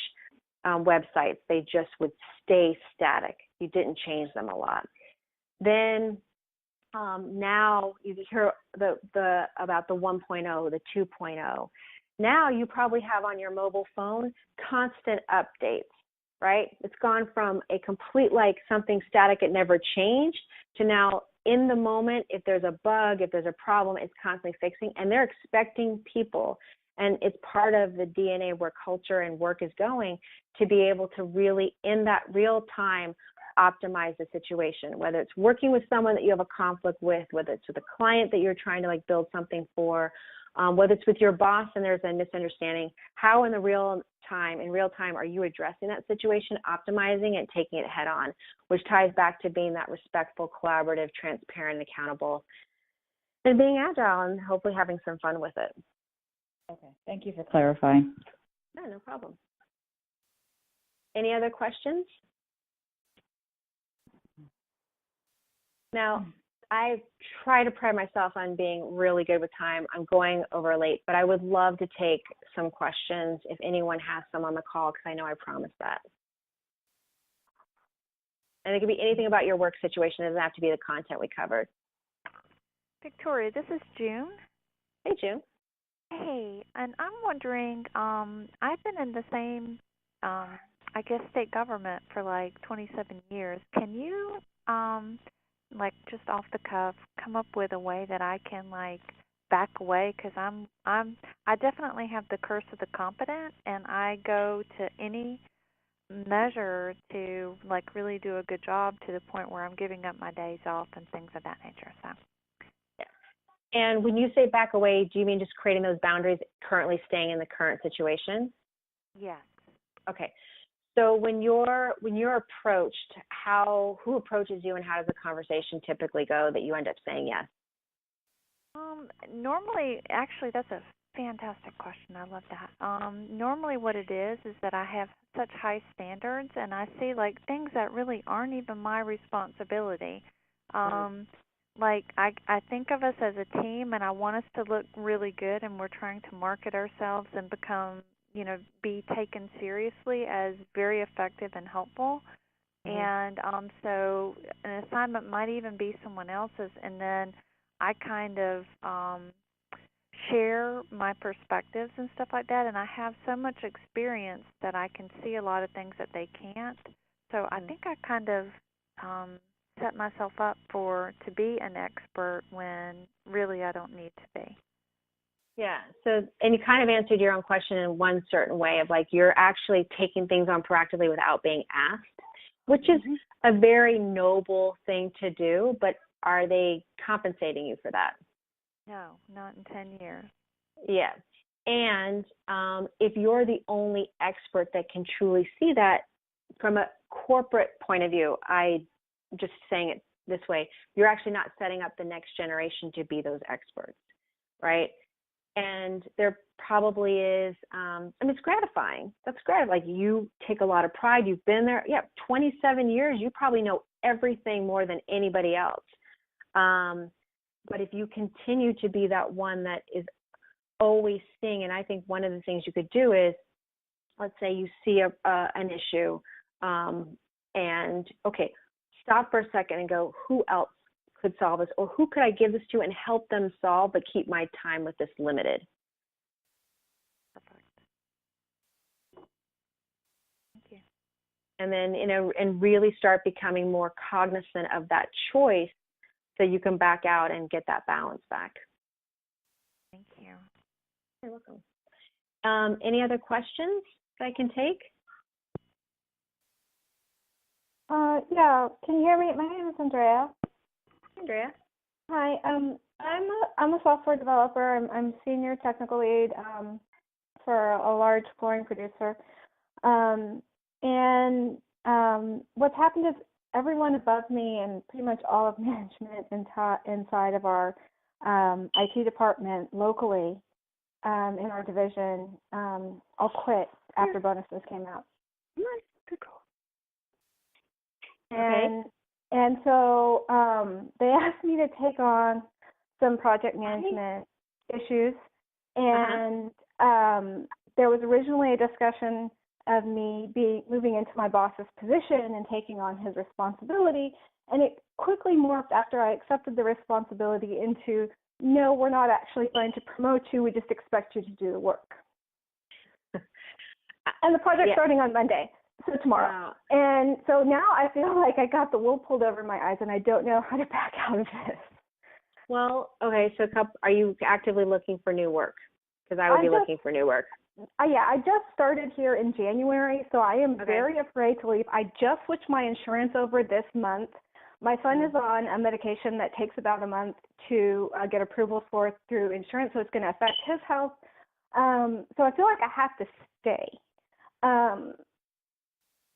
websites, they just would stay static. You didn't change them a lot. Then now you hear about the 1.0, the 2.0. Now you probably have on your mobile phone constant updates, right? It's gone from a complete, like something static, it never changed, to now in the moment, if there's a bug, if there's a problem, it's constantly fixing, and they're expecting people, and it's part of the DNA where culture and work is going, to be able to really, in that real time, optimize the situation, whether it's working with someone that you have a conflict with, whether it's with a client that you're trying to like build something for, whether it's with your boss and there's a misunderstanding. How in real time are you addressing that situation, optimizing it, taking it head on, which ties back to being that respectful, collaborative, transparent, accountable, and being agile, and hopefully having some fun with it. Okay, thank you for clarifying. No problem. Any other questions? Now, I try to pride myself on being really good with time. I'm going over late, but I would love to take some questions if anyone has some on the call, because I know I promised that. And it could be anything about your work situation. It doesn't have to be the content we covered. Victoria, this is June. Hey, June. Hey, and I'm wondering, I've been in the same, I guess, state government for like 27 years. Can you, like just off the cuff, come up with a way that I can like back away? Because I definitely have the curse of the competent, and I go to any measure to like really do a good job to the point where I'm giving up my days off and things of that nature. So. And when you say back away, do you mean just creating those boundaries, currently staying in the current situation? Yes. Okay. So when you're approached, who approaches you, and how does the conversation typically go that you end up saying yes? Normally, actually, that's a fantastic question. I love that. Normally what it is that I have such high standards, and I see like things that really aren't even my responsibility. Like I think of us as a team, and I want us to look really good, and we're trying to market ourselves and become, be taken seriously as very effective and helpful. And so an assignment might even be someone else's, and then I kind of share my perspectives and stuff like that, and I have so much experience that I can see a lot of things that they can't. So I think I kind of set myself up to be an expert when really I don't need to be. Yeah. So, and you kind of answered your own question in one certain way of like, you're actually taking things on proactively without being asked, which is a very noble thing to do, but are they compensating you for that? No, not in 10 years. Yeah. And if you're the only expert that can truly see that from a corporate point of view, just saying it this way, you're actually not setting up the next generation to be those experts, right? And there probably is, it's gratifying. That's gratifying. Like, you take a lot of pride. You've been there. Yeah, 27 years. You probably know everything more than anybody else. But if you continue to be that one that is always seeing, and I think one of the things you could do is, let's say you see an issue, and okay, stop for a second and go, who else could solve this, or who could I give this to and help them solve, but keep my time with this limited? Perfect. Thank you. And then, and really start becoming more cognizant of that choice so you can back out and get that balance back. Thank you. You're welcome. Any other questions that I can take? Yeah. Can you hear me? My name is Andrea. Andrea. Hi. I'm a software developer. I'm senior technical lead for a large flooring producer. And what's happened is everyone above me and pretty much all of management inside of our IT department locally in our division all quit after bonuses came out. And so they asked me to take on some project management issues, and there was originally a discussion of me moving into my boss's position and taking on his responsibility, and it quickly morphed after I accepted the responsibility into, no, we're not actually going to promote you, we just expect you to do the work. And the project's starting on Monday, so tomorrow. Wow. And so now I feel like I got the wool pulled over my eyes and I don't know how to back out of this. Well, okay, so are you actively looking for new work? Because I would be looking for new work. Yeah, I just started here in January, so I am very afraid to leave. I just switched my insurance over this month. My son is on a medication that takes about a month to get approval for through insurance, so it's going to affect his health. So I feel like I have to stay.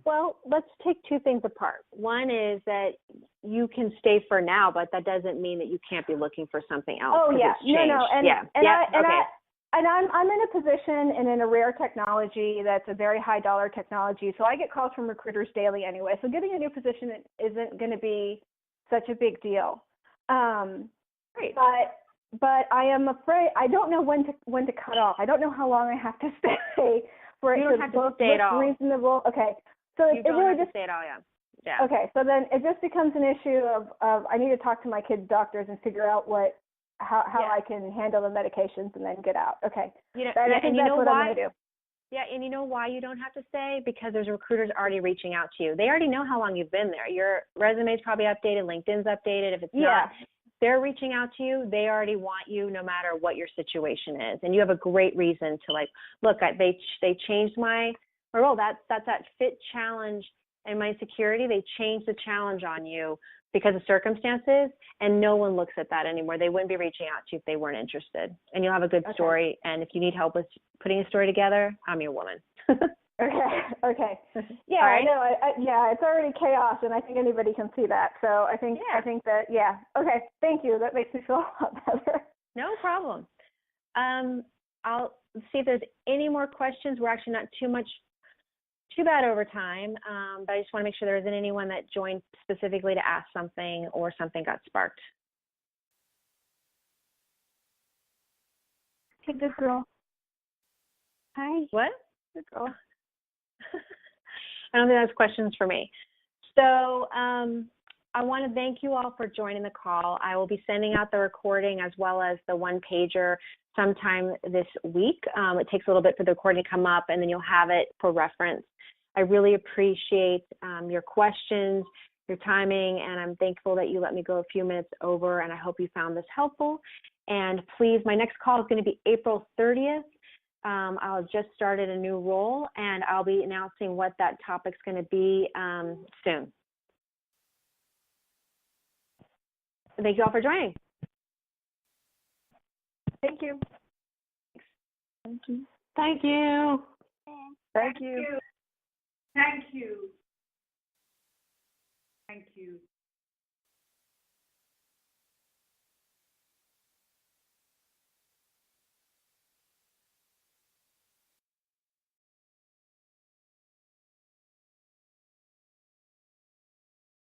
Well, let's take two things apart. One is that you can stay for now, but that doesn't mean that you can't be looking for something else. Oh yeah, no, and I'm in a position and in a rare technology that's a very high dollar technology. So I get calls from recruiters daily anyway. So getting a new position isn't going to be such a big deal. Great. But I am afraid, I don't know when to cut off. I don't know how long I have to stay for it to both look reasonable. Okay. So it really just stay at all, yeah. Okay. So then it just becomes an issue of I need to talk to my kids' doctors and figure out how I can handle the medications and then get out. Okay. I think that's what I'm going to do. Yeah, and you know why you don't have to stay? Because there's recruiters already reaching out to you. They already know how long you've been there. Your resume's probably updated, LinkedIn's updated. If it's not, they're reaching out to you. They already want you no matter what your situation is. And you have a great reason to look, they changed my role. That's that fit challenge and my security. They changed the challenge on you because of circumstances, and no one looks at that anymore. They wouldn't be reaching out to you if they weren't interested. And you'll have a good story. And if you need help with putting a story together, I'm your woman. Okay. Yeah, right. I know. It's already chaos, and I think anybody can see that. So I think that, Okay, thank you. That makes me feel a lot better. No problem. I'll see if there's any more questions. We're actually not too bad over time, but I just want to make sure there isn't anyone that joined specifically to ask something or something got sparked. Hey, good girl. Hi. What? Good girl. I don't think that's questions for me. So I want to thank you all for joining the call. I will be sending out the recording as well as the one-pager sometime this week. It takes a little bit for the recording to come up, and then you'll have it for reference. I really appreciate your questions, your timing, and I'm thankful that you let me go a few minutes over, and I hope you found this helpful. And please, my next call is going to be April 30th. I'll just started a new role, and I'll be announcing what that topic's going to be soon. Thank you all for joining. Thank you. Thank you. Thank you. Thank you. Thank you. Thank you.